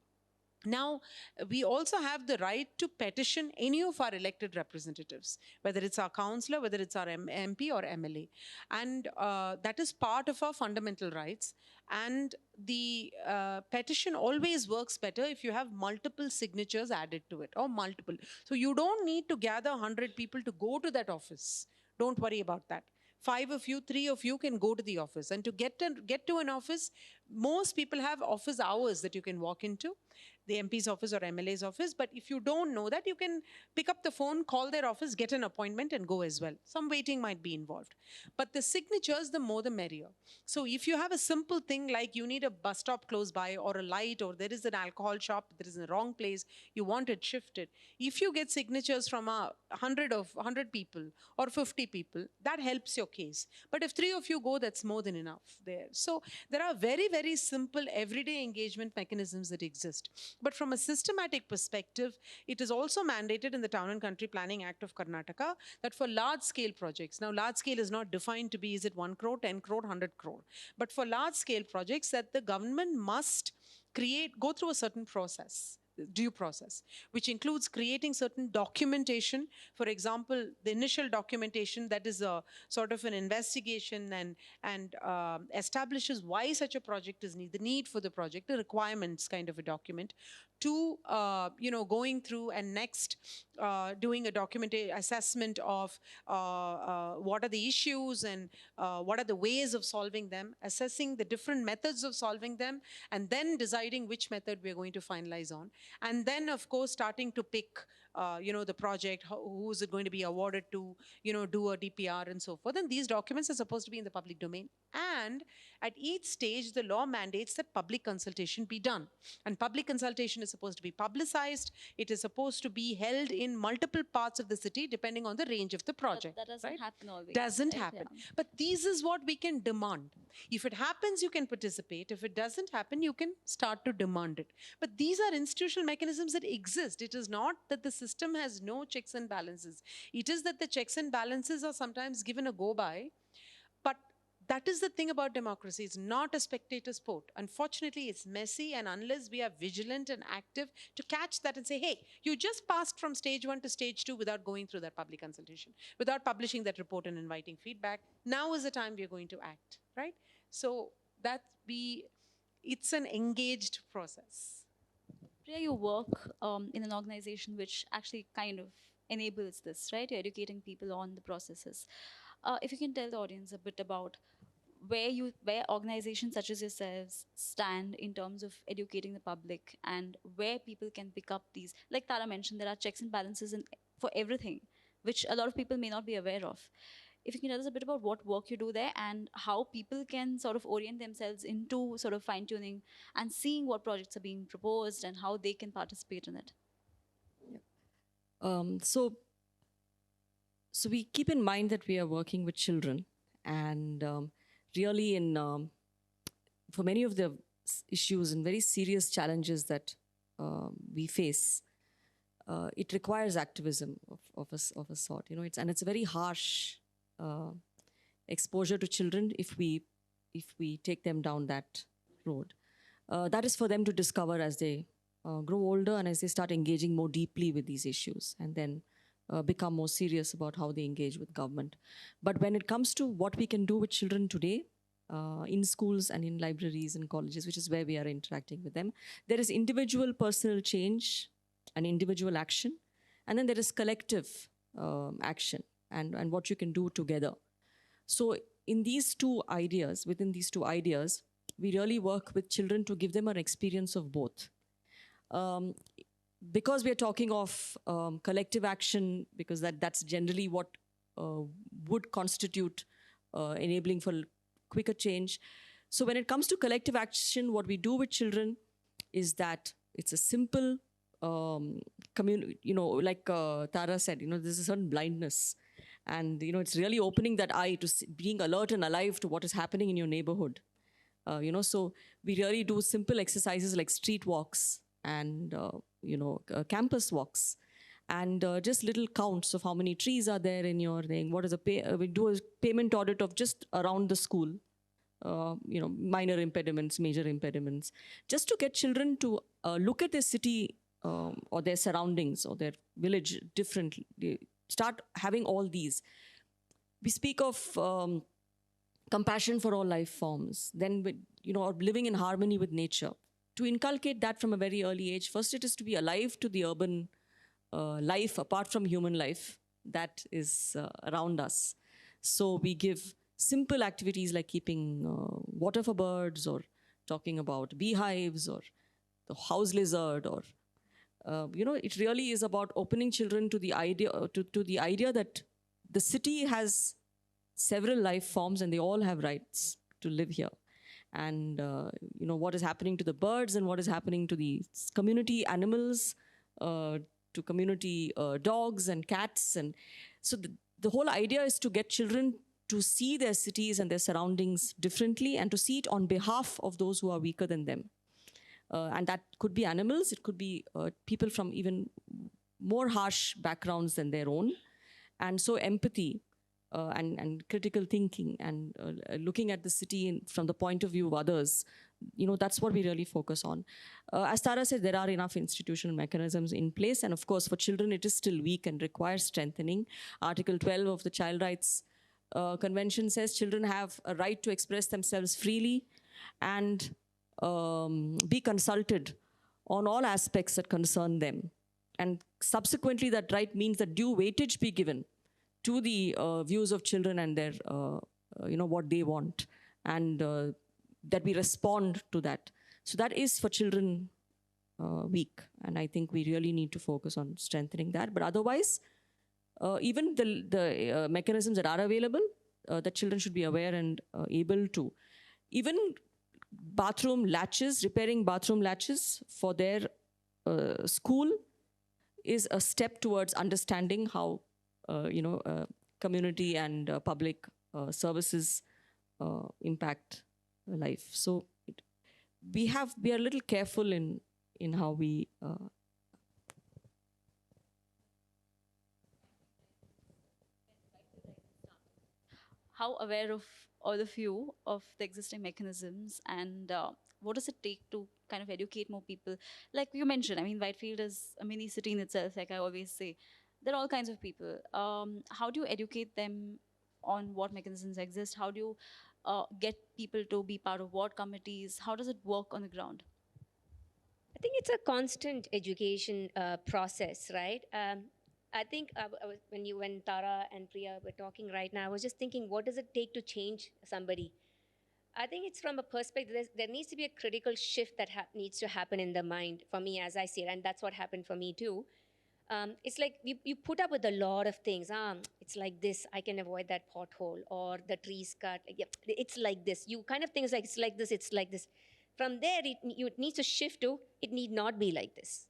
Now, we also have the right to petition any of our elected representatives, whether it's our councillor, whether it's our MP or MLA. And that is part of our fundamental rights. And the petition always works better if you have multiple signatures added to it, or multiple. So you don't need to gather 100 people to go to that office. Don't worry about that. 5 of you, 3 of you can go to the office. And to get to an office, most people have office hours that you can walk into, the MP's office or MLA's office. But if you don't know that, you can pick up the phone, call their office, get an appointment and go as well. Some waiting might be involved. But the signatures, the more the merrier. So if you have a simple thing like you need a bus stop close by, or a light, or there is an alcohol shop that is in the wrong place, you want it shifted. If you get signatures from 100 people or 50 people, that helps your case. But if 3 of you go, that's more than enough there. So there are very, very simple everyday engagement mechanisms that exist. But from a systematic perspective, it is also mandated in the Town and Country Planning Act of Karnataka that for large-scale projects, now large-scale is not defined to be, is it 1 crore, 10 crore, 100 crore. But for large-scale projects, that the government must go through a certain process, due process, which includes creating certain documentation. For example, the initial documentation that is a sort of an investigation and establishes why such a project is needed, the need for the project, the requirements kind of a document, to going through and next doing a assessment of what are the issues and what are the ways of solving them, assessing the different methods of solving them, and then deciding which method we're going to finalize on. And then, of course, starting to pick, the project, who is it going to be awarded to, do a DPR and so forth. And these documents are supposed to be in the public domain. And at each stage, the law mandates that public consultation be done. And public consultation is supposed to be publicized. It is supposed to be held in multiple parts of the city, depending on the range of the project. That doesn't right? happen always. Doesn't right? happen. Yeah. But this is what we can demand. If it happens, you can participate. If it doesn't happen, you can start to demand it. But these are institutional mechanisms that exist. It is not that the system has no checks and balances. It is that the checks and balances are sometimes given a go-by. But that is the thing about democracy. It's not a spectator sport. Unfortunately, it's messy, and unless we are vigilant and active to catch that and say, hey, you just passed from stage 1 to stage 2 without going through that public consultation, without publishing that report and inviting feedback, now is the time we are going to act, right? So it's an engaged process. Priya, you work in an organization which actually kind of enables this, right? You're educating people on the processes. If you can tell the audience a bit about where organizations such as yourselves stand in terms of educating the public, and where people can pick up these, like Tara mentioned, there are checks and balances for everything, which a lot of people may not be aware of. If you can tell us a bit about what work you do there and how people can sort of orient themselves into sort of fine-tuning and seeing what projects are being proposed and how they can participate in it. So we keep in mind that we are working with children, and really for many of the issues and very serious challenges that we face, it requires activism of a sort. And it's a very harsh exposure to children if we take them down that road. That is for them to discover as they grow older and as they start engaging more deeply with these issues, and then become more serious about how they engage with government. But when it comes to what we can do with children today, in schools and in libraries and colleges, which is where we are interacting with them, there is individual personal change and individual action, and then there is collective action and what you can do together. So in these two ideas, within these two ideas, we really work with children to give them an experience of both. Because we are talking of collective action, because that's generally what would constitute enabling for quicker change. So when it comes to collective action, what we do with children is that it's a simple, like Tara said, there's a certain blindness. And, it's really opening that eye to being alert and alive to what is happening in your neighborhood. So we really do simple exercises like street walks and, campus walks, and just little counts of how many trees are there in your thing. What is we do a payment audit of just around the school, minor impediments, major impediments, just to get children to look at their city or their surroundings or their village differently. They start having all these. We speak of compassion for all life forms, then or living in harmony with nature. To inculcate that from a very early age, first it is to be alive to the urban life apart from human life that is around us. So we give simple activities like keeping water for birds, or talking about beehives, or the house lizard, or it really is about opening children to the idea to the idea that the city has several life forms and they all have rights to live here. And what is happening to the birds and what is happening to the community animals, to community dogs and cats. And so the whole idea is to get children to see their cities and their surroundings differently, and to see it on behalf of those who are weaker than them. And that could be animals, it could be people from even more harsh backgrounds than their own. And so empathy and critical thinking and looking at the city from the point of view of others, that's what we really focus on. As Tara said, there are enough institutional mechanisms in place, and of course for children it is still weak and requires strengthening. Article 12 of the Child Rights Convention says children have a right to express themselves freely and be consulted on all aspects that concern them. And subsequently that right means that due weightage be given to the views of children and their, what they want, and that we respond to that. So that is for children weak, and I think we really need to focus on strengthening that. But otherwise, even the mechanisms that are available, that children should be aware and able to. Even bathroom latches, repairing bathroom latches for their school is a step towards understanding how community and public services impact life. So we are a little careful in how we How aware of all of you of the existing mechanisms, and what does it take to kind of educate more people? Like you mentioned, I mean, Whitefield is a mini city in itself, like I always say. There are all kinds of people. How do you educate them on what mechanisms exist? How do you get people to be part of ward committees? How does it work on the ground? I think it's a constant education process, right? I think when Tara and Priya were talking right now, I was just thinking, what does it take to change somebody? I think it's from a perspective, there needs to be a critical shift that needs to happen in the mind, for me as I see it, and that's what happened for me too. It's like you put up with a lot of things. It's like this, I can avoid that pothole, or the trees cut. Yeah, it's like this. You kind of think it's like this, it's like this. From there, it needs to shift to, it need not be like this,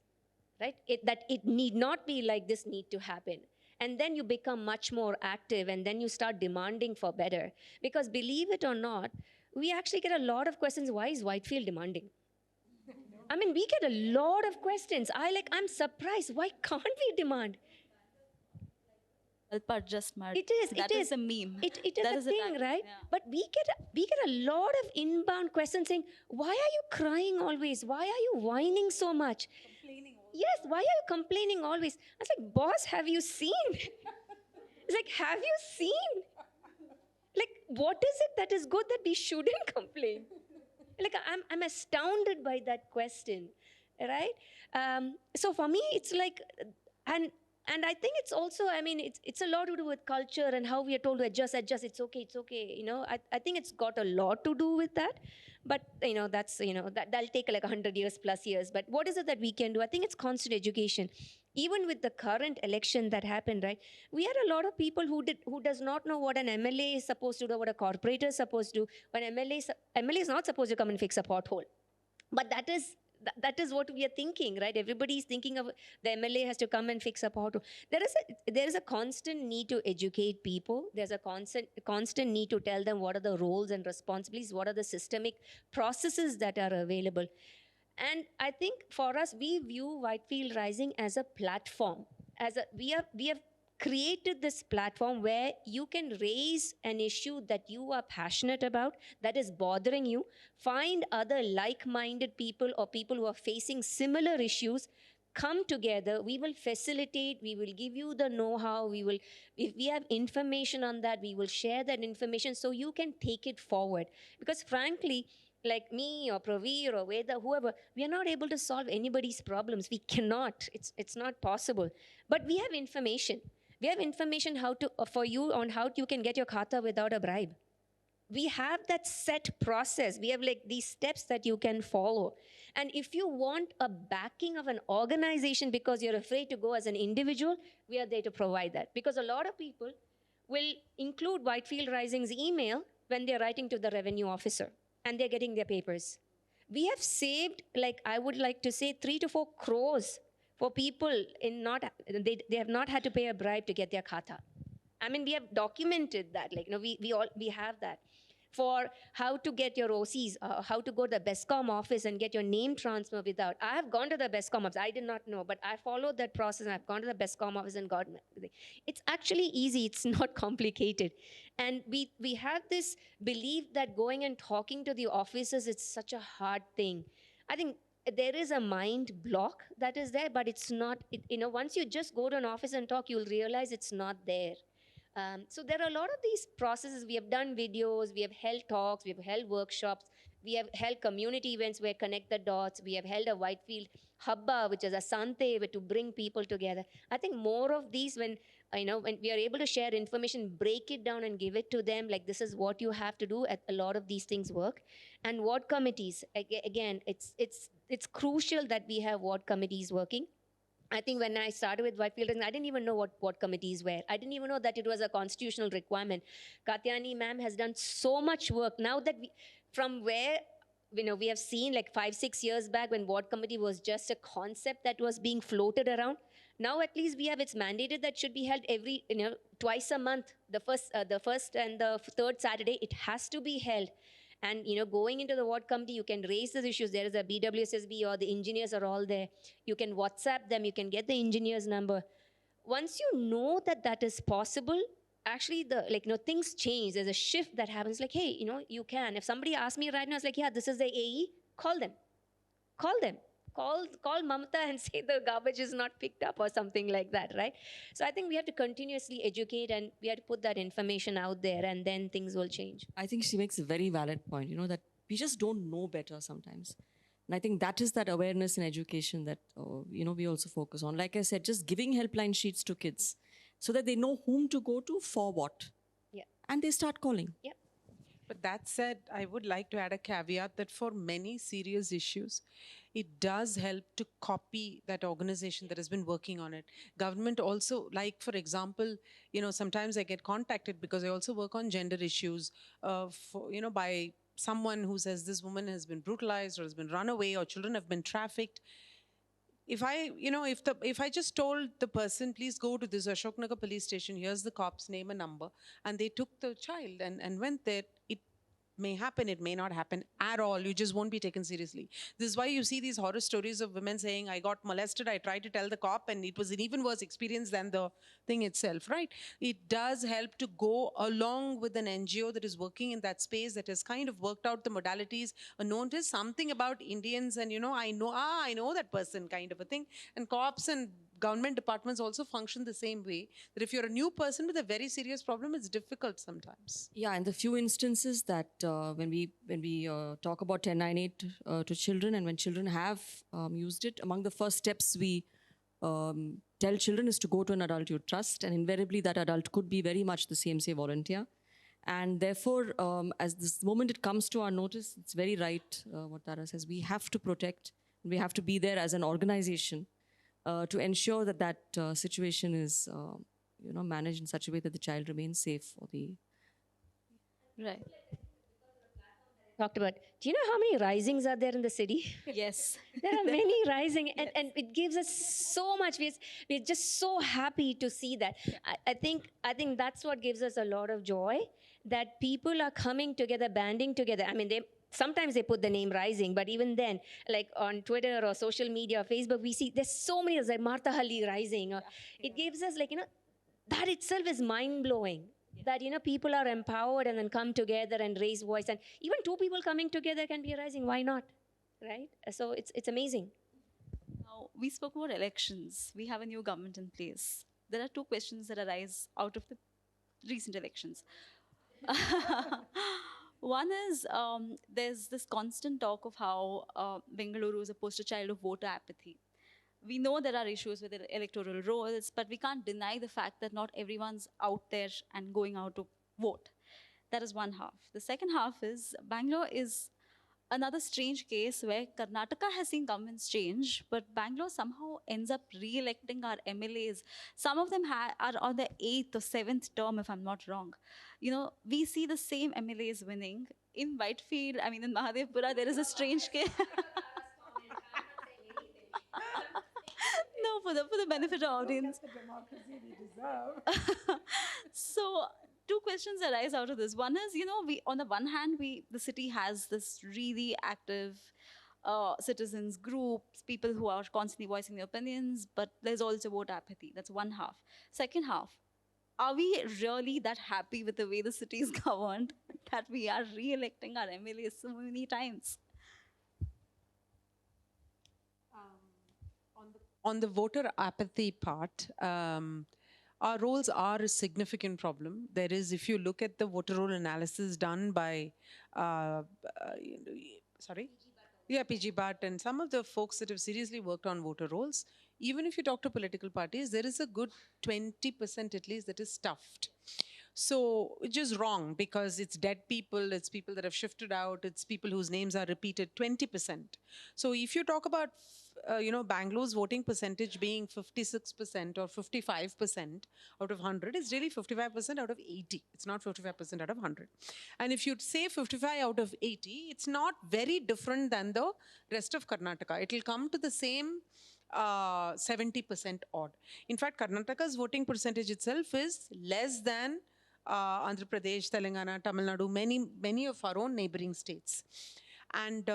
right? That it need not be like this need to happen. And then you become much more active, and then you start demanding for better. Because believe it or not, we actually get a lot of questions. Why is Whitefield demanding? I mean, we get a lot of questions. I'm surprised. Why can't we demand? Alpa just mad. It is. That is a meme. It is That a is a thing, tag. right? Yeah. But we get a lot of inbound questions saying, "Why are you crying always? Why are you whining so much? Complaining always. Yes. Why are you complaining always?" I was like, "Boss, have you seen?" It's like, "Have you seen? Like, what is it that is good that we shouldn't complain?" Like, I'm astounded by that question, right? So for me, it's like, and I think it's also, I mean, it's a lot to do with culture and how we are told to adjust. It's okay. You know, I think it's got a lot to do with that. But that'll take like 100 years plus years. But what is it that we can do? I think it's constant education. Even with the current election that happened, right? We had a lot of people who does not know what an MLA is supposed to do, what a corporator is supposed to do. When MLA is not supposed to come and fix a pothole. But that is what we are thinking, right? Everybody is thinking of the MLA has to come and fix a pothole. There is a constant need to educate people. There's a constant need to tell them what are the roles and responsibilities, what are the systemic processes that are available. And I think for us, we view Whitefield Rising as a platform. We have created this platform where you can raise an issue that you are passionate about, that is bothering you, find other like-minded people or people who are facing similar issues, come together, we will facilitate, we will give you the know-how, if we have information on that, we will share that information so you can take it forward. Because frankly, like me or Praveer or Veda, whoever, we are not able to solve anybody's problems. We cannot. It's not possible. But we have information. We have information for you on how you can get your khata without a bribe. We have that set process. We have like these steps that you can follow. And if you want a backing of an organization because you're afraid to go as an individual, we are there to provide that. Because a lot of people will include Whitefield Rising's email when they're writing to the revenue officer and they're getting their papers. We have saved, like I would like to say, 3 to 4 crores for people they have not had to pay a bribe to get their khata. I mean, we have documented that. Like, we have that. For how to get your OCs, how to go to the BESCOM office and get your name transfer without. I have gone to the BESCOM office. I did not know, but I followed that process and I've gone to the BESCOM office and got. It's actually easy. It's not complicated. And we have this belief that going and talking to the officers, it's such a hard thing. I think there is a mind block that is there, but it's not, once you just go to an office and talk, you'll realize it's not there. So there are a lot of these processes. We have done videos, we have held talks, we have held workshops, we have held community events where connect the dots. We have held a Whitefield Habba, which is a Sante, to bring people together. I think more of these, when we are able to share information, break it down and give it to them, like this is what you have to do, a lot of these things work. And ward committees, again, it's crucial that we have ward committees working. I think when I started with Whitefield, I didn't even know what committees were. I didn't even know that it was a constitutional requirement. Katyani ma'am has done so much work. Now that from where we have seen like 5-6 years back when ward committee was just a concept that was being floated around. Now at least we have, it's mandated that should be held every, twice a month. The first and the third Saturday, it has to be held. And going into the ward committee, you can raise these issues. There is a BWSSB or the engineers are all there. You can WhatsApp them. You can get the engineer's number. Once you know that is possible, actually things change. There's a shift that happens. Like, hey, you can. If somebody asks me right now, it's like, yeah, this is the AE. Call them. Call Mamata and say the garbage is not picked up or something like that, right? So I think we have to continuously educate and we have to put that information out there and then things will change. I think she makes a very valid point, that we just don't know better sometimes. And I think that is that awareness and education that, we also focus on. Like I said, just giving helpline sheets to kids so that they know whom to go to for what. Yeah. And they start calling. Yeah. But that said, I would like to add a caveat that for many serious issues, it does help to copy that organization that has been working on it. Government also, like for example, sometimes I get contacted because I also work on gender issues by someone who says this woman has been brutalized or has been run away or children have been trafficked. If I just told the person, please go to this Ashoknagar police station, here's the cop's name and number, and they took the child and went there, may happen, it may not happen at all. You just won't be taken seriously. This is why you see these horror stories of women saying, I got molested, I tried to tell the cop, and it was an even worse experience than the thing itself, right? It does help to go along with an NGO that is working in that space, that has kind of worked out the modalities, noticed something about Indians, and I know that person, kind of a thing. And cops and government departments also function the same way, that if you're a new person with a very serious problem, it's difficult sometimes. Yeah, and the few instances that when we talk about 1098 to children, and when children have used it, among the first steps we tell children is to go to an adult you trust, and invariably that adult could be very much the same, say, volunteer. And therefore, as this moment it comes to our notice, it's very right what Tara says. We have to protect, we have to be there as an organization to ensure that that situation is managed in such a way that the child remains safe for the... Right. Talked about, do you know how many risings are there in the city? Yes. There are many rising, and it gives us so much. We're just so happy to see that. I think that's what gives us a lot of joy, that people are coming together, banding together. I mean, sometimes they put the name Rising, but even then, like on Twitter or social media or Facebook, we see there's so many, like Martha Halli Rising. It gives us, like, that itself is mind-blowing. That, people are empowered and then come together and raise voice. And even two people coming together can be a rising. Why not? Right? So it's amazing. Now, we spoke about elections. We have a new government in place. There are two questions that arise out of the recent elections. One is, there's this constant talk of how Bengaluru is a poster child of voter apathy. We know there are issues with electoral rolls, but we can't deny the fact that not everyone's out there and going out to vote. That is one half. The second half is, Bangalore is another strange case where Karnataka has seen governments change, but Bangalore somehow ends up re-electing our MLAs. Some of them are on their 8th or 7th term, if I'm not wrong. We see the same MLAs winning. In Whitefield, in Mahadevpura, there is a strange case. No, for the benefit of audience. That's the democracy we deserve. So, two questions arise out of this. One is, we, on the one hand, the city has this really active citizens groups, people who are constantly voicing their opinions, but there's also vote apathy. That's one half. Second half, are we really that happy with the way the city is governed that we are re-electing our MLAs so many times? On the voter apathy part, our rolls are a significant problem. There is, if you look at the voter roll analysis done by, PG Bhatt and some of the folks that have seriously worked on voter rolls, even if you talk to political parties, there is a good 20% at least that is stuffed. So, which is wrong, because it's dead people, it's people that have shifted out, it's people whose names are repeated, 20%. So if you talk about, Bangalore's voting percentage being 56% or 55% out of 100, it's really 55% out of 80. It's not 55% out of 100. And if you'd say 55 out of 80, it's not very different than the rest of Karnataka. It'll come to the same 70% odd. In fact, Karnataka's voting percentage itself is less than Andhra Pradesh, Telangana, Tamil Nadu, many of our own neighboring states. And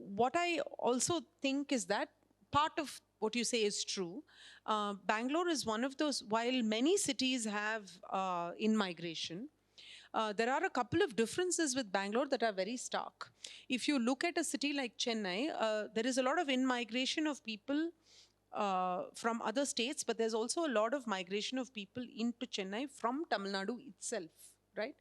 what I also think is that part of what you say is true. Bangalore is one of those, while many cities have in-migration, there are a couple of differences with Bangalore that are very stark. If you look at a city like Chennai, there is a lot of in-migration of people from other states, but there's also a lot of migration of people into Chennai from Tamil Nadu itself, right?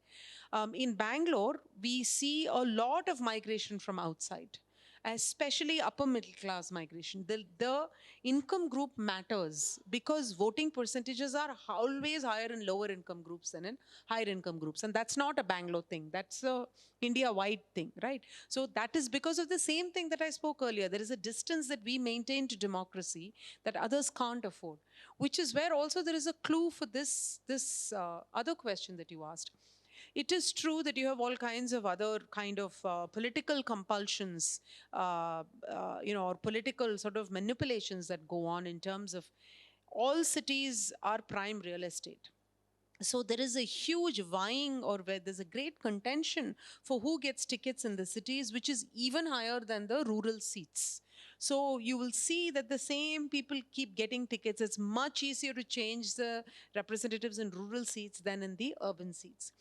In Bangalore, we see a lot of migration from outside, especially upper middle class migration. The income group matters, because voting percentages are always higher in lower income groups than in higher income groups. And that's not a Bangalore thing. That's a India-wide thing, right? So that is because of the same thing that I spoke earlier. There is a distance that we maintain to democracy that others can't afford, which is where also there is a clue for this other question that you asked. It is true that you have all kinds of other kind of political compulsions, or political sort of manipulations that go on in terms of all cities are prime real estate. So there is a huge vying, or where there's a great contention for who gets tickets in the cities, which is even higher than the rural seats. So you will see that the same people keep getting tickets. It's much easier to change the representatives in rural seats than in the urban seats.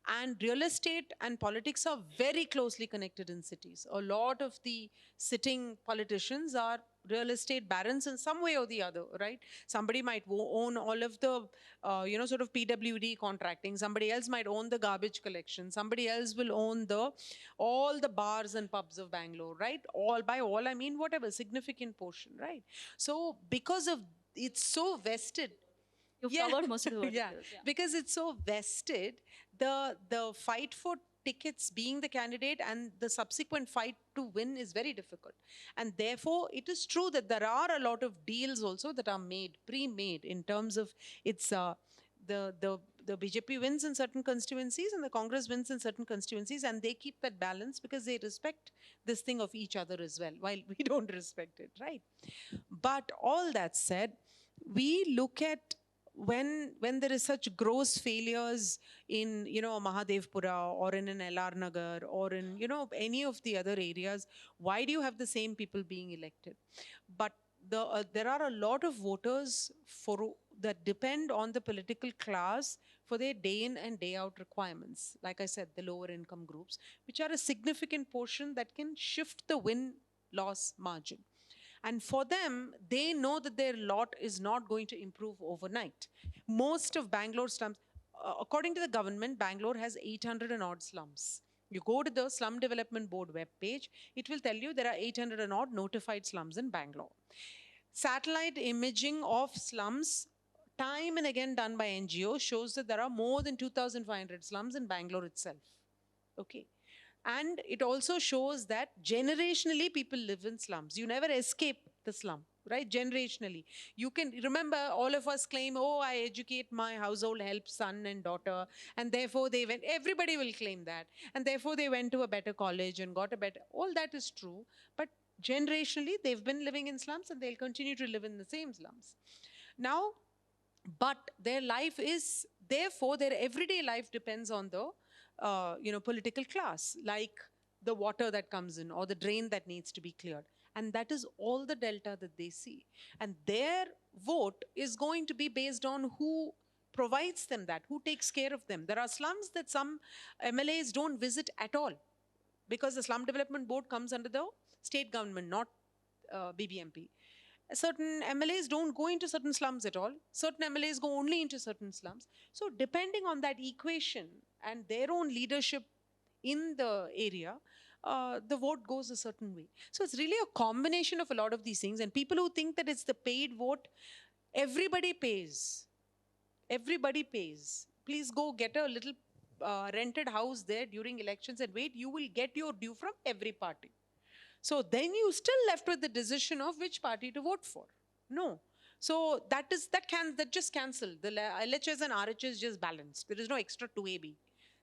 And real estate and politics are very closely connected in cities. A lot of the sitting politicians are real estate barons in some way or the other, right? Somebody might own all of the, sort of PWD contracting. Somebody else might own the garbage collection. Somebody else will own all the bars and pubs of Bangalore, right? All by all, I mean whatever significant portion, right? So because of it's so vested. You've covered most of the Yeah, verticals. Yeah. because it's so vested, the fight for tickets being the candidate and the subsequent fight to win is very difficult. And therefore, it is true that there are a lot of deals also that are made, pre-made, in terms of its the BJP wins in certain constituencies and the Congress wins in certain constituencies, and they keep that balance because they respect this thing of each other as well, while we don't respect it, right? But all that said, we look at when there is such gross failures in Mahadevpura or in an LR Nagar or in any of the other areas, why do you have the same people being elected? But there are a lot of voters that depend on the political class for their day in and day out requirements. Like I said, the lower income groups, which are a significant portion that can shift the win-loss margin. And for them, they know that their lot is not going to improve overnight. Most of Bangalore slums, according to the government, Bangalore has 800 and odd slums. You go to the Slum Development Board webpage, it will tell you there are 800 and odd notified slums in Bangalore. Satellite imaging of slums, time and again done by NGOs, shows that there are more than 2,500 slums in Bangalore itself. Okay. And it also shows that generationally people live in slums. You never escape the slum, right? Generationally. You can remember, all of us claim, oh, I educate my household help son and daughter, and therefore they went, everybody will claim that. And therefore they went to a better college and got a better, all that is true. But generationally, they've been living in slums and they'll continue to live in the same slums. Now, but their life is, therefore, their everyday life depends on the political class, like the water that comes in or the drain that needs to be cleared. And that is all the delta that they see. And their vote is going to be based on who provides them that, who takes care of them. There are slums that some MLAs don't visit at all because the Slum Development Board comes under the state government, not BBMP. Certain MLAs don't go into certain slums at all. Certain MLAs go only into certain slums. So depending on that equation and their own leadership in the area, the vote goes a certain way. So it's really a combination of a lot of these things. And people who think that it's the paid vote, everybody pays. Everybody pays. Please go get a little rented house there during elections and wait. You will get your due from every party. So then you still left with the decision of which party to vote for. No. So that just cancelled. The LHS and RHS just balanced. There is no extra 2AB.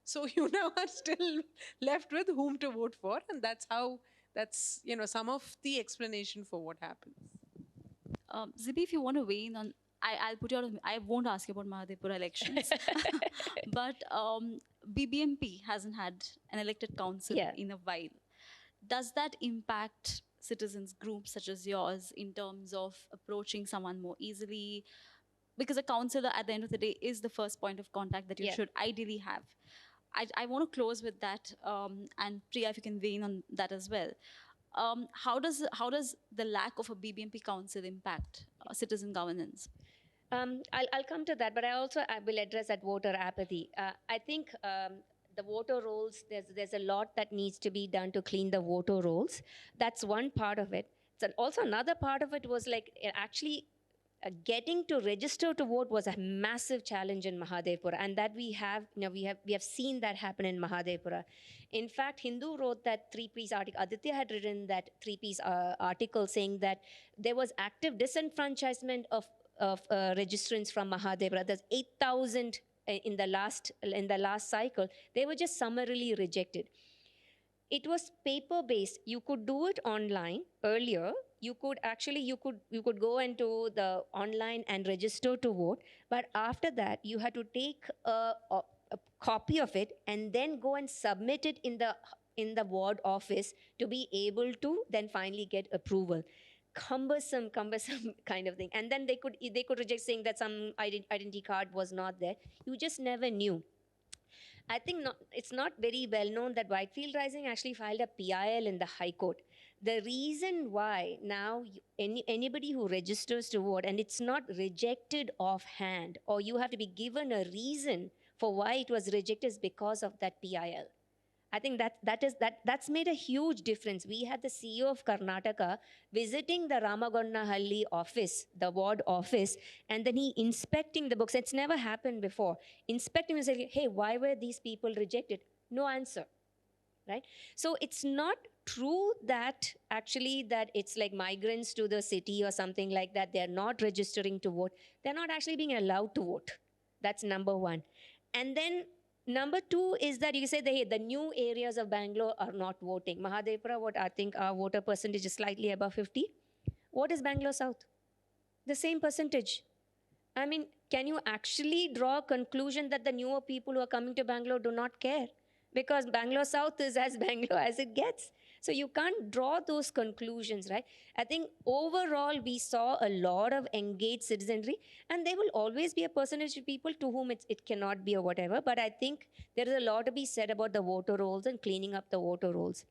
So you now are still left with whom to vote for, and that's some of the explanation for what happens. Zibi, if you want to weigh in on, I'll put you out of, I won't ask you about Mahadevpura elections. But BBMP hasn't had an elected council in a while. Does that impact citizens groups such as yours in terms of approaching someone more easily? Because a councillor at the end of the day is the first point of contact that you should ideally have. I want to close with that, and Priya, if you can weigh in on that as well. How does the lack of a BBMP council impact citizen governance? I'll come to that, but I will address that voter apathy. I think the voter rolls, there's a lot that needs to be done to clean the voter rolls. That's one part of it. So also another part of it was like actually getting to register to vote was a massive challenge in Mahadevpura, and that we have seen that happen in Mahadevpura. In fact, Hindu wrote that 3-piece article. Aditya had written that 3-piece article saying that there was active disenfranchisement of registrants from Mahadevpura. There's 8,000 in the last cycle. They were just summarily rejected. It was paper-based. You could do it online earlier. you could actually, you could go into the online and register to vote. But after that, you had to take a copy of it and then go and submit it in the ward office to be able to then finally get approval. Cumbersome kind of thing. And then they could reject, saying that some identity card was not there. You just never knew. I think it's not very well known that Whitefield Rising actually filed a PIL in the High Court. The reason why now anybody who registers to vote and it's not rejected offhand, or you have to be given a reason for why it was rejected, is because of that PIL. I think that's made a huge difference. We had the CEO of Karnataka visiting the Ramagonnahalli office, the ward office, and then he inspecting the books. It's never happened before. Inspecting and saying, hey, why were these people rejected? No answer, right? So it's not true that actually that it's like migrants to the city or something like that. They're not registering to vote. They're not actually being allowed to vote. That's number one. And then number two is that you say the new areas of Bangalore are not voting. Mahadevpura, what I think our voter percentage is slightly above 50. What is Bangalore South? The same percentage. I mean, can you actually draw a conclusion that the newer people who are coming to Bangalore do not care? Because Bangalore South is as Bangalore as it gets. So you can't draw those conclusions, right? I think overall we saw a lot of engaged citizenry, and there will always be a percentage of people to whom it cannot be or whatever. But I think there is a lot to be said about the voter rolls and cleaning up the voter rolls.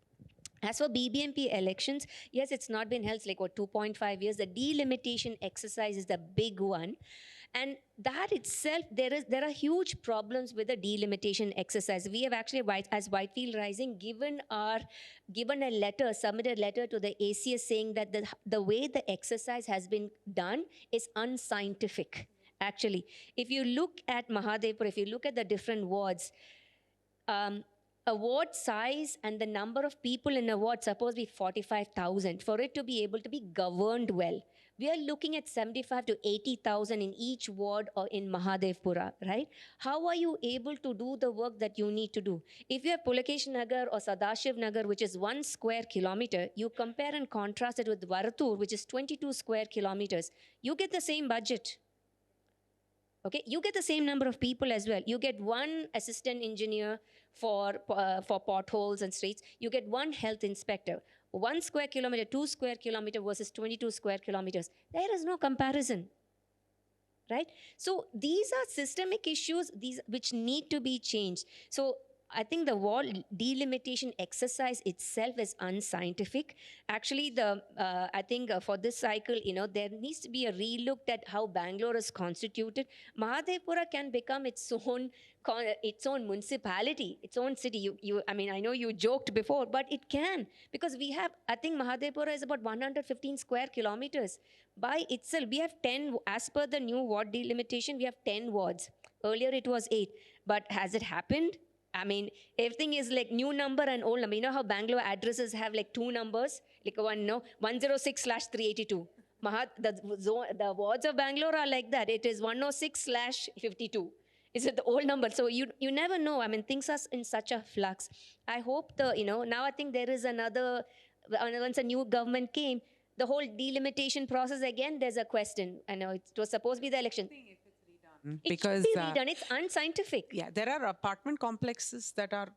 As for BBMP elections, yes, it's not been held, it's like, 2.5 years. The delimitation exercise is the big one. And that itself, there are huge problems with the delimitation exercise. We have actually, as Whitefield Rising, submitted a letter to the ACS saying that the way the exercise has been done is unscientific, actually. If you look at Mahadevpur, if you look at the different wards, a ward size and the number of people in a ward supposed to be 45,000 for it to be able to be governed well. We are looking at 75 to 80,000 in each ward or in Mahadevpura, right? How are you able to do the work that you need to do? If you have Pulakesh Nagar or Sadashiv Nagar, which is 1 square kilometer, you compare and contrast it with Varatur, which is 22 square kilometers, you get the same budget. Okay, you get the same number of people as well. You get one assistant engineer for potholes and streets. You get one health inspector. 1 square kilometer, 2 square kilometer versus 22 square kilometers. There is no comparison, right? So these are systemic issues which need to be changed. So I think the ward delimitation exercise itself is unscientific. Actually, I think for this cycle, there needs to be a relook at how Bangalore is constituted. Mahadevpura can become its own municipality, its own city. I mean, I know you joked before, but it can, because we have, I think Mahadevpura is about 115 square kilometers. By itself, we have 10, as per the new ward delimitation, we have 10 wards. Earlier it was 8, but has it happened? I mean, everything is like new number and old number. You know how Bangalore addresses have like 2 numbers? Like 106/382. The wards of Bangalore are like that. It is 106/52. It's the old number. So you never know. I mean, things are in such a flux. I hope now I think there is another, once a new government came, the whole delimitation process again, there's a question. I know it was supposed to be the election. Because it should be redone. It's unscientific. Yeah, there are apartment complexes that are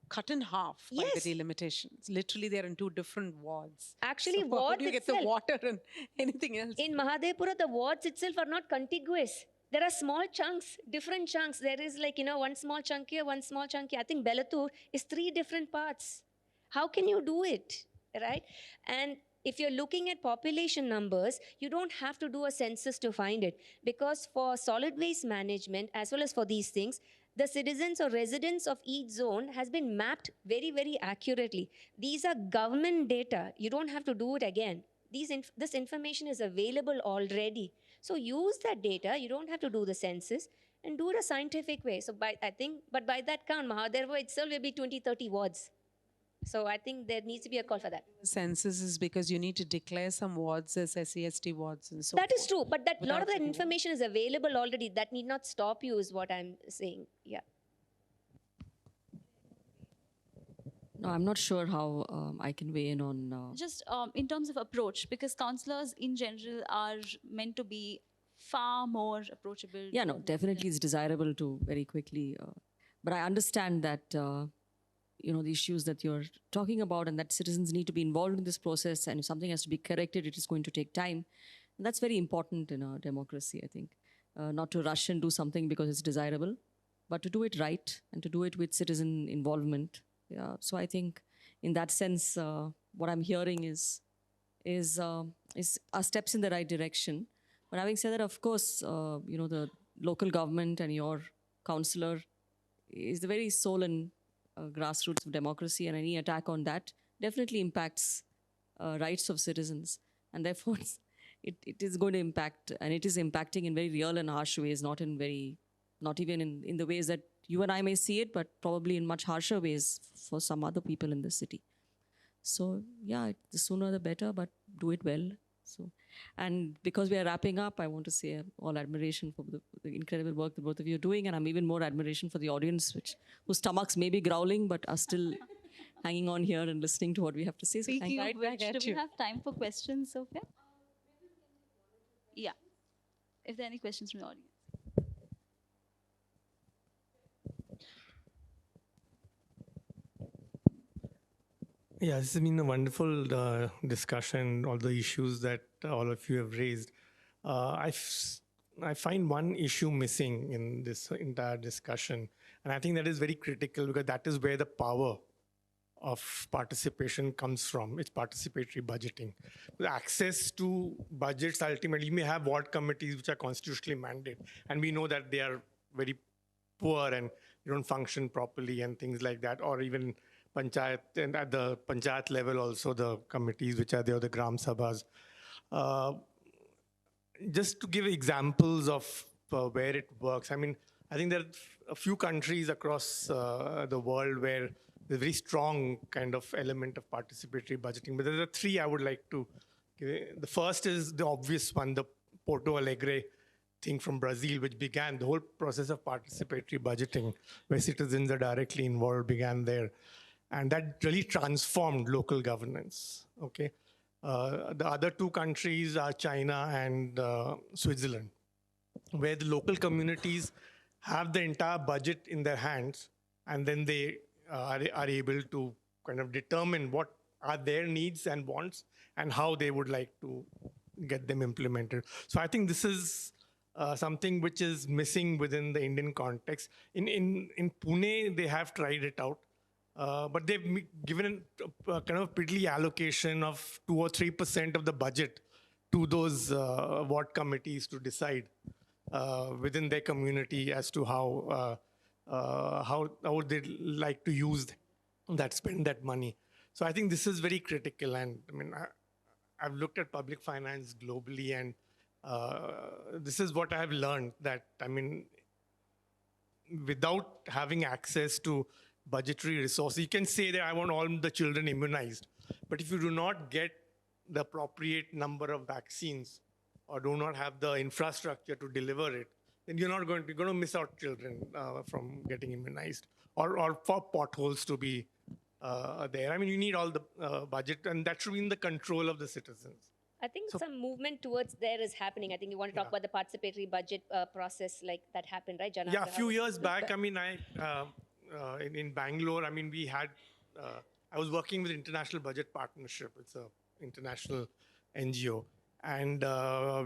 cut in half by the delimitations. Literally, they're in 2 different wards. Actually, so wards how do you get the water and anything else? In Mahadevpura, the wards itself are not contiguous. There are small chunks, different chunks. There is like, one small chunk here, one small chunk here. I think Bellatore is 3 different parts. How can you do it, right? And if you're looking at population numbers, you don't have to do a census to find it, because for solid waste management, as well as for these things, the citizens or residents of each zone has been mapped very, very accurately. These are government data. You don't have to do it again. This information is available already. So use that data. You don't have to do the census, and do it a scientific way. So by that count, Mahadevpura itself will be 20, 30 wards. So I think there needs to be a call for that. Census is because you need to declare some wards as SCST wards and so That is true, but a lot of that information is available already. That need not stop you, is what I'm saying. Yeah. No, I'm not sure how I can weigh in on. Just in terms of approach, because counselors in general are meant to be far more approachable. Yeah, no, definitely it's desirable to very quickly. But I understand that, the issues that you're talking about and that citizens need to be involved in this process, and if something has to be corrected, it is going to take time. And that's very important in a democracy, I think. Not to rush and do something because it's desirable, but to do it right and to do it with citizen involvement. Yeah, so I think in that sense, what I'm hearing is are steps in the right direction. But having said that, of course, the local government and your councillor is the very soul and grassroots of democracy, and any attack on that definitely impacts rights of citizens. And therefore, it is going to impact, and it is impacting in very real and harsh ways, not even in the ways that you and I may see it, but probably in much harsher ways for some other people in the city. So yeah, the sooner the better, but do it well. So, and because we are wrapping up, I want to say all admiration for the incredible work that both of you are doing, and I'm even more admiration for the audience, whose stomachs may be growling, but are still hanging on here and listening to what we have to say. So Speaking of right which, back at do we you. have time for questions, Sophia? Yeah. If there are any questions from the audience. Yeah, this has been a wonderful discussion, all the issues that all of you have raised. I find one issue missing in this entire discussion, and I think that is very critical because that is where the power of participation comes from. It's participatory budgeting. The access to budgets, ultimately, you may have ward committees which are constitutionally mandated, and we know that they are very poor and they don't function properly and things like that, or even panchayat, and at the panchayat level also the committees which are there, the gram sabhas. Just to give examples of where it works, I mean, I think there are a few countries across the world where there's a very strong kind of element of participatory budgeting, but there are three I would like to give. The first is the obvious one, the Porto Alegre thing from Brazil, which began the whole process of participatory budgeting, where citizens are directly involved, began there. And that really transformed local governance, okay? The other two countries are China and Switzerland, where the local communities have the entire budget in their hands, and then they are able to kind of determine what are their needs and wants and how they would like to get them implemented. So I think this is something which is missing within the Indian context. In Pune, they have tried it out. But they've given a kind of piddly allocation of 2 or 3% of the budget to those ward committees to decide within their community as to how would they like to use spend that money. So I think this is very critical. And I mean, I've looked at public finance globally, and this is what I have learned, that I mean, without having access to budgetary resources, you can say that I want all the children immunized, but if you do not get the appropriate number of vaccines or do not have the infrastructure to deliver it, then you're going to miss out children from getting immunized, or for potholes to be there. I mean, you need all the budget, and that should be in the control of the citizens. I think some movement towards there is happening. I think you want to talk about the participatory budget process like that happened, right, Jamal? Yeah, a few years back, I mean, in Bangalore, I mean, we had, I was working with International Budget Partnership. It's an international NGO. And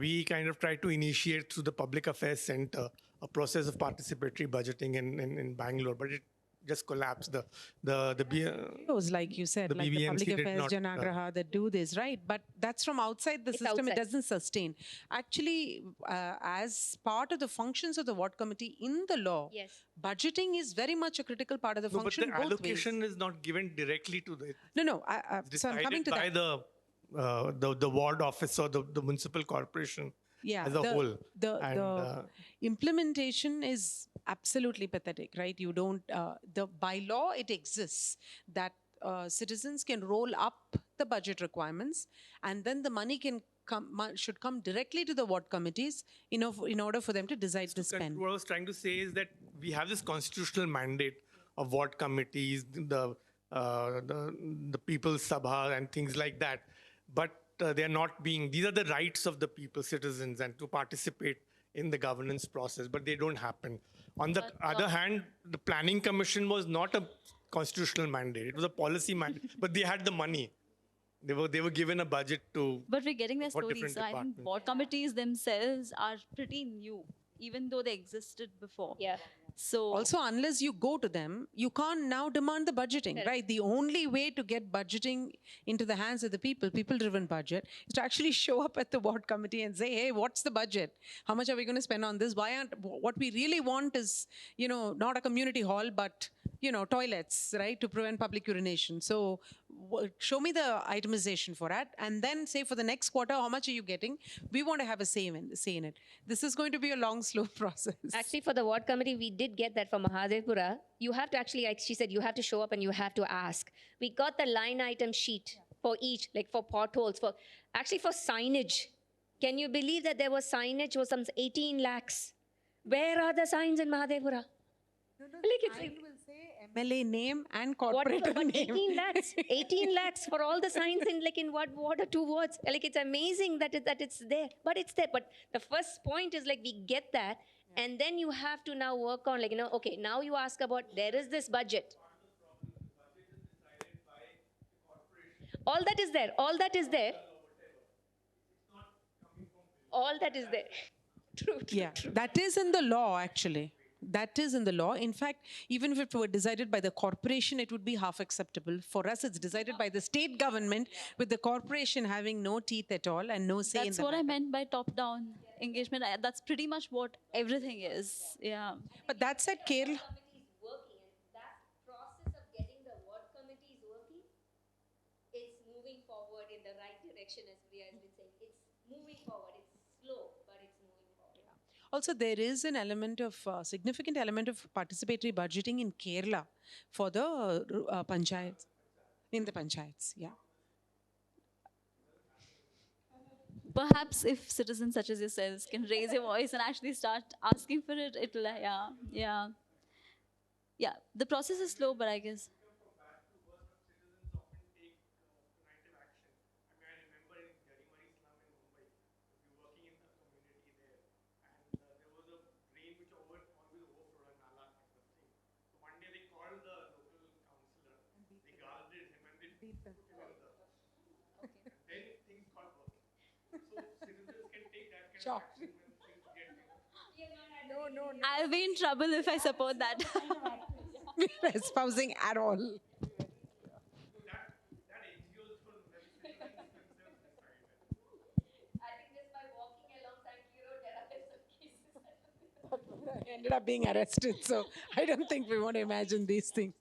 we kind of tried to initiate through the Public Affairs Center a process of participatory budgeting in Bangalore, but it just collapsed. Those, like you said, like the BBMC Public Affairs did not, Janagraha that do this, right? But that's from outside the system. outside. It doesn't sustain. Actually, as part of the functions of the ward committee in the law, Yes. budgeting is very much a critical part of the No, but function the both allocation ways. is not given directly to the. No. It's So I'm coming decided to by that. the ward office or the municipal corporation as a whole. The implementation is absolutely pathetic, right? You don't, by law, it exists that citizens can roll up the budget requirements, and then the money should come directly to the ward committees in order for them to decide to spend. What I was trying to say is that we have this constitutional mandate of ward committees, the the People's Sabha and things like that. But they're not being, these are the rights of the people, citizens, and to participate in the governance process, but they don't happen. On the other hand, the Planning Commission was not a constitutional mandate, it was a policy mandate, but they had the money. They were given a budget to. But we're getting their for stories. different So I think departments. board committees themselves are pretty new, even though they existed before. Yeah. So Also, unless you go to them, you can't now demand the budgeting, right? The only way to get budgeting into the hands of the people-driven budget, is to actually show up at the ward committee and say, hey, what's the budget? How much are we going to spend on this? What we really want is, not a community hall, but, toilets, right? To prevent public urination. So show me the itemization for that. And then say for the next quarter, how much are you getting? We want to have a say in it. This is going to be a long, slow process. Actually, for the ward committee, we did get that from Mahadevpura. You have to actually, like she said, you have to show up and you have to ask. We got the line item sheet for each, like for potholes, for signage. Can you believe that there was signage was some 18 lakhs? Where are the signs in Mahadevpura? Sign will say MLA name and corporator Whatever, but name. 18 lakhs, 18 lakhs for all the signs in what ward or 2 wards. It's amazing that it's there, but it's there. But the first point is we get that, and then you have to now work on okay, now you ask about there is this budget. All that is there. All that is there. All that is there. True. Yeah, that is in the law, actually. That is in the law. In fact, even if it were decided by the corporation, it would be half acceptable. For us, it's decided by the state government, with the corporation having no teeth at all and no say in that's the what I matter. meant by top-down engagement. That's pretty much what everything is. Yeah. But that said, Kerala. Committee is working, and that process of getting the ward committees working, it's moving forward in the right direction, as Priya has been saying. It's moving forward. It's slow, but it's moving forward. Also, there is an element of, significant element of participatory budgeting in Kerala for the panchayats, in the panchayats, yeah. Perhaps if citizens such as yourselves can raise your voice and actually start asking for it, it'll, yeah. The process is slow, but I guess. I'll be in trouble if I support that. Espousing at all. I think just by walking alongside Kiro, there are some cases. I ended up being arrested, so I don't think we want to imagine these things.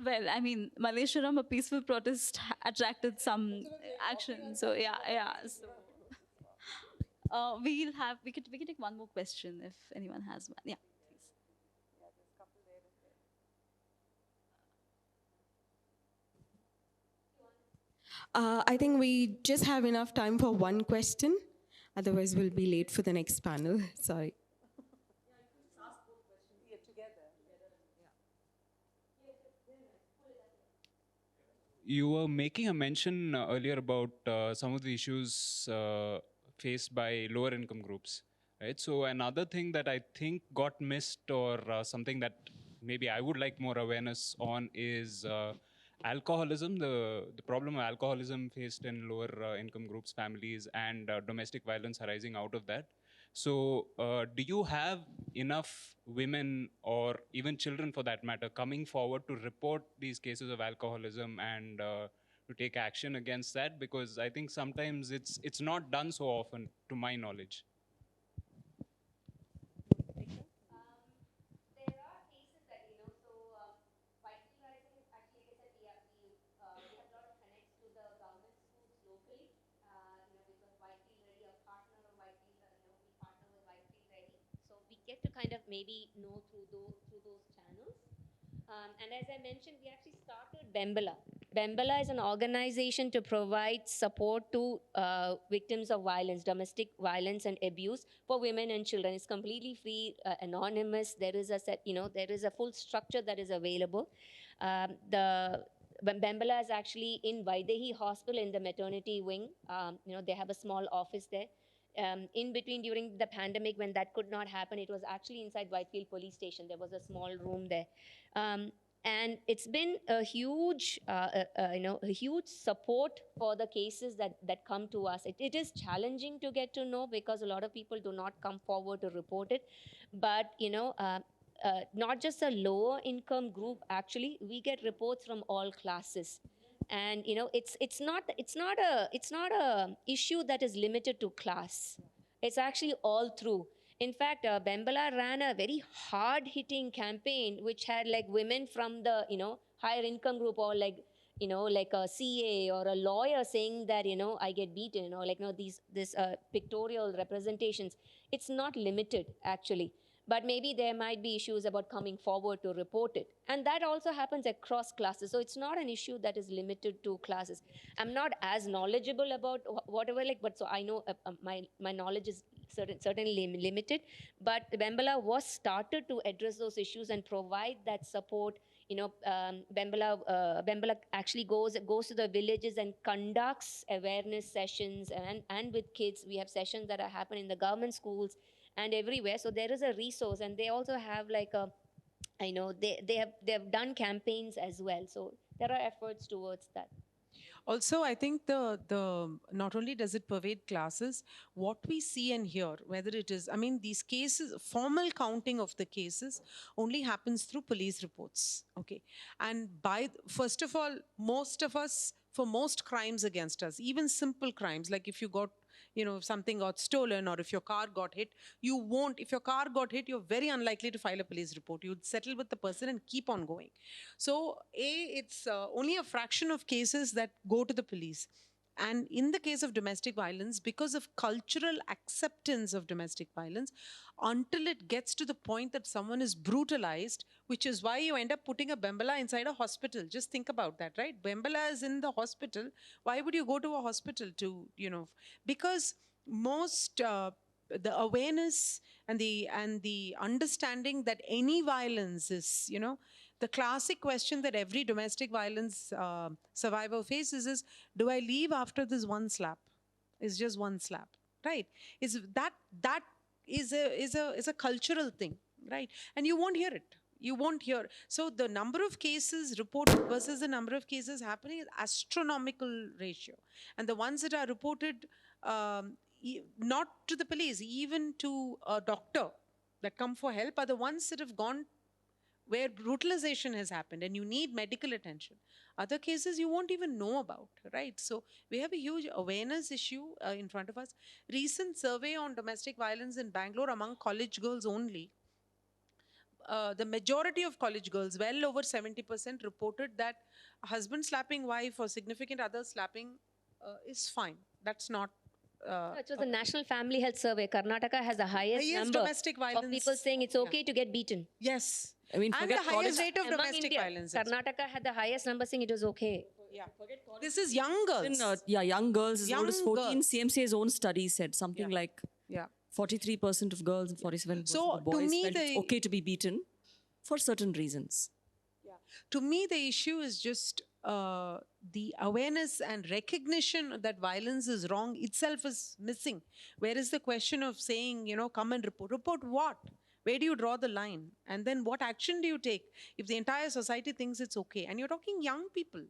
Well, I mean, Malleshwaram, a peaceful protest attracted some action. So yeah. So, we can take one more question if anyone has one. Yeah, please. I think we just have enough time for one question. Otherwise, we'll be late for the next panel. Sorry. You were making a mention earlier about some of the issues faced by lower income groups, right? So another thing that I think got missed, or something that maybe I would like more awareness on, is alcoholism, the problem of alcoholism faced in lower income groups, families, and domestic violence arising out of that. So do you have enough women, or even children for that matter, coming forward to report these cases of alcoholism and to take action against that? Because I think sometimes it's not done so often, to my knowledge. There are cases that, so Whitefield Rising is actually, like I said, we have a lot of connects to the government schools locally, because Whitefield Ready, a partner of Whitefield, we partner with Whitefield Ready. So we get to kind of maybe know through those channels. And as I mentioned, we actually started Bembala. Bembala is an organization to provide support to victims of violence, domestic violence and abuse for women and children. It's completely free, anonymous. There is a set, there is a full structure that is available. Bembala is actually in Vaidehi Hospital in the maternity wing. They have a small office there. In between, during the pandemic, when that could not happen, it was actually inside Whitefield police station. There was a small room there. And it's been a huge, a huge support for the cases that come to us. It is challenging to get to know because a lot of people do not come forward to report it. But, not just a lower income group, actually, we get reports from all classes. And it's not a issue that is limited to class. It's actually all through. In fact, Bembala ran a very hard-hitting campaign which had like women from the higher income group, or like a CA or a lawyer saying that I get beaten, or this pictorial representations. It's not limited actually. But maybe there might be issues about coming forward to report it. And that also happens across classes. So it's not an issue that is limited to classes. I'm not as knowledgeable about whatever, but so I know my knowledge is certainly limited. But Bembala was started to address those issues and provide that support. Bembala actually goes to the villages and conducts awareness sessions, and with kids. We have sessions that are happening in the government schools and everywhere. So there is a resource, and they also have they have done campaigns as well. So there are efforts towards that. Also, I think the not only does it pervade classes, what we see and hear, whether it is, these cases, formal counting of the cases only happens through police reports. Okay. And first of all, most of us, for most crimes against us, even simple crimes, like if you got, if something got stolen or if your car got hit, if your car got hit, you're very unlikely to file a police report. You'd settle with the person and keep on going. So, it's only a fraction of cases that go to the police. And in the case of domestic violence, because of cultural acceptance of domestic violence, until it gets to the point that someone is brutalized, which is why you end up putting a Bembala inside a hospital. Just think about that, right? Bembala is in the hospital. Why would you go to a hospital to, because most the awareness and the understanding that any violence is, the classic question that every domestic violence survivor faces is, do I leave after this one slap? It's just one slap, right? That is a cultural thing, right? And you won't hear it. You won't hear. So the number of cases reported versus the number of cases happening is astronomical ratio. And the ones that are reported, not to the police, even to a doctor that come for help, are the ones that have gone where brutalization has happened and you need medical attention. Other cases you won't even know about, right? So we have a huge awareness issue in front of us. Recent survey on domestic violence in Bangalore among college girls only, the majority of college girls, well over 70%, reported that a husband slapping wife or significant other slapping is fine. That's not... it was a National Family Health Survey. Karnataka has the highest number domestic violence of people saying it's okay to get beaten. Yes. I mean, And forget the college. highest rate of Among domestic India, violence. Karnataka had the highest number saying it was okay. Yeah. This is young girls. Young girls as old as Young 14. girls. CMCA's own study said something like Yeah. 43% of girls and 47% So, of boys to me, felt it's okay to be beaten for certain reasons. To me, the issue is just the awareness and recognition that violence is wrong itself is missing. Where is the question of saying, come and report? Report what? Where do you draw the line? And then what action do you take if the entire society thinks it's okay? And you're talking young people.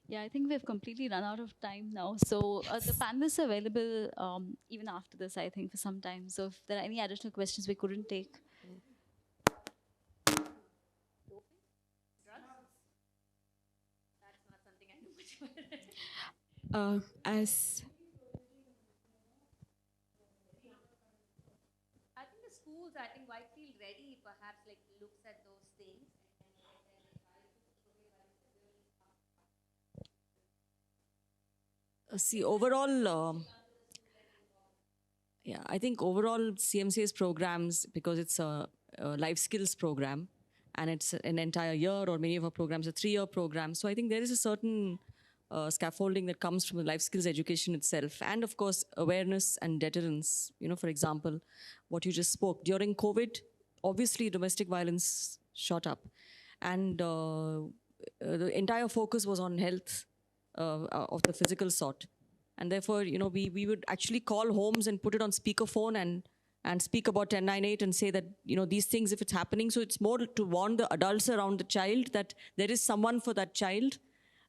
Yeah, I think we've completely run out of time now. So the panelists are available even after this, I think, for some time. So if there are any additional questions we couldn't take. As I think the schools, Whitefield Ready perhaps looks at those things. See, overall, I think overall CMCA's programs, because it's a life skills program and it's an entire year, or many of our programs are 3-year programs. So I think there is a certain scaffolding that comes from the life skills education itself. And of course, awareness and deterrence. For example, what you just spoke. During COVID, obviously domestic violence shot up. and the entire focus was on health of the physical sort. And therefore, we would actually call homes and put it on speakerphone and speak about 1098 and say that, these things, if it's happening, so it's more to warn the adults around the child that there is someone for that child.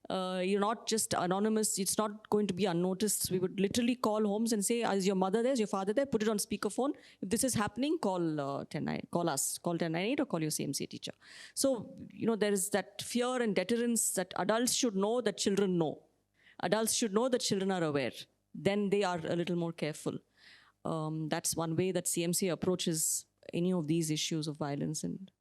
You're not just anonymous. It's not going to be unnoticed. We would literally call homes and say, is your mother there? Is your father there? Put it on speakerphone. If this is happening, call 1098, call us, call 1098 or call your CMC teacher. So, there is that fear and deterrence that adults should know that children know. Adults should know that children are aware. Then they are a little more careful. That's one way that CMC approaches any of these issues of violence and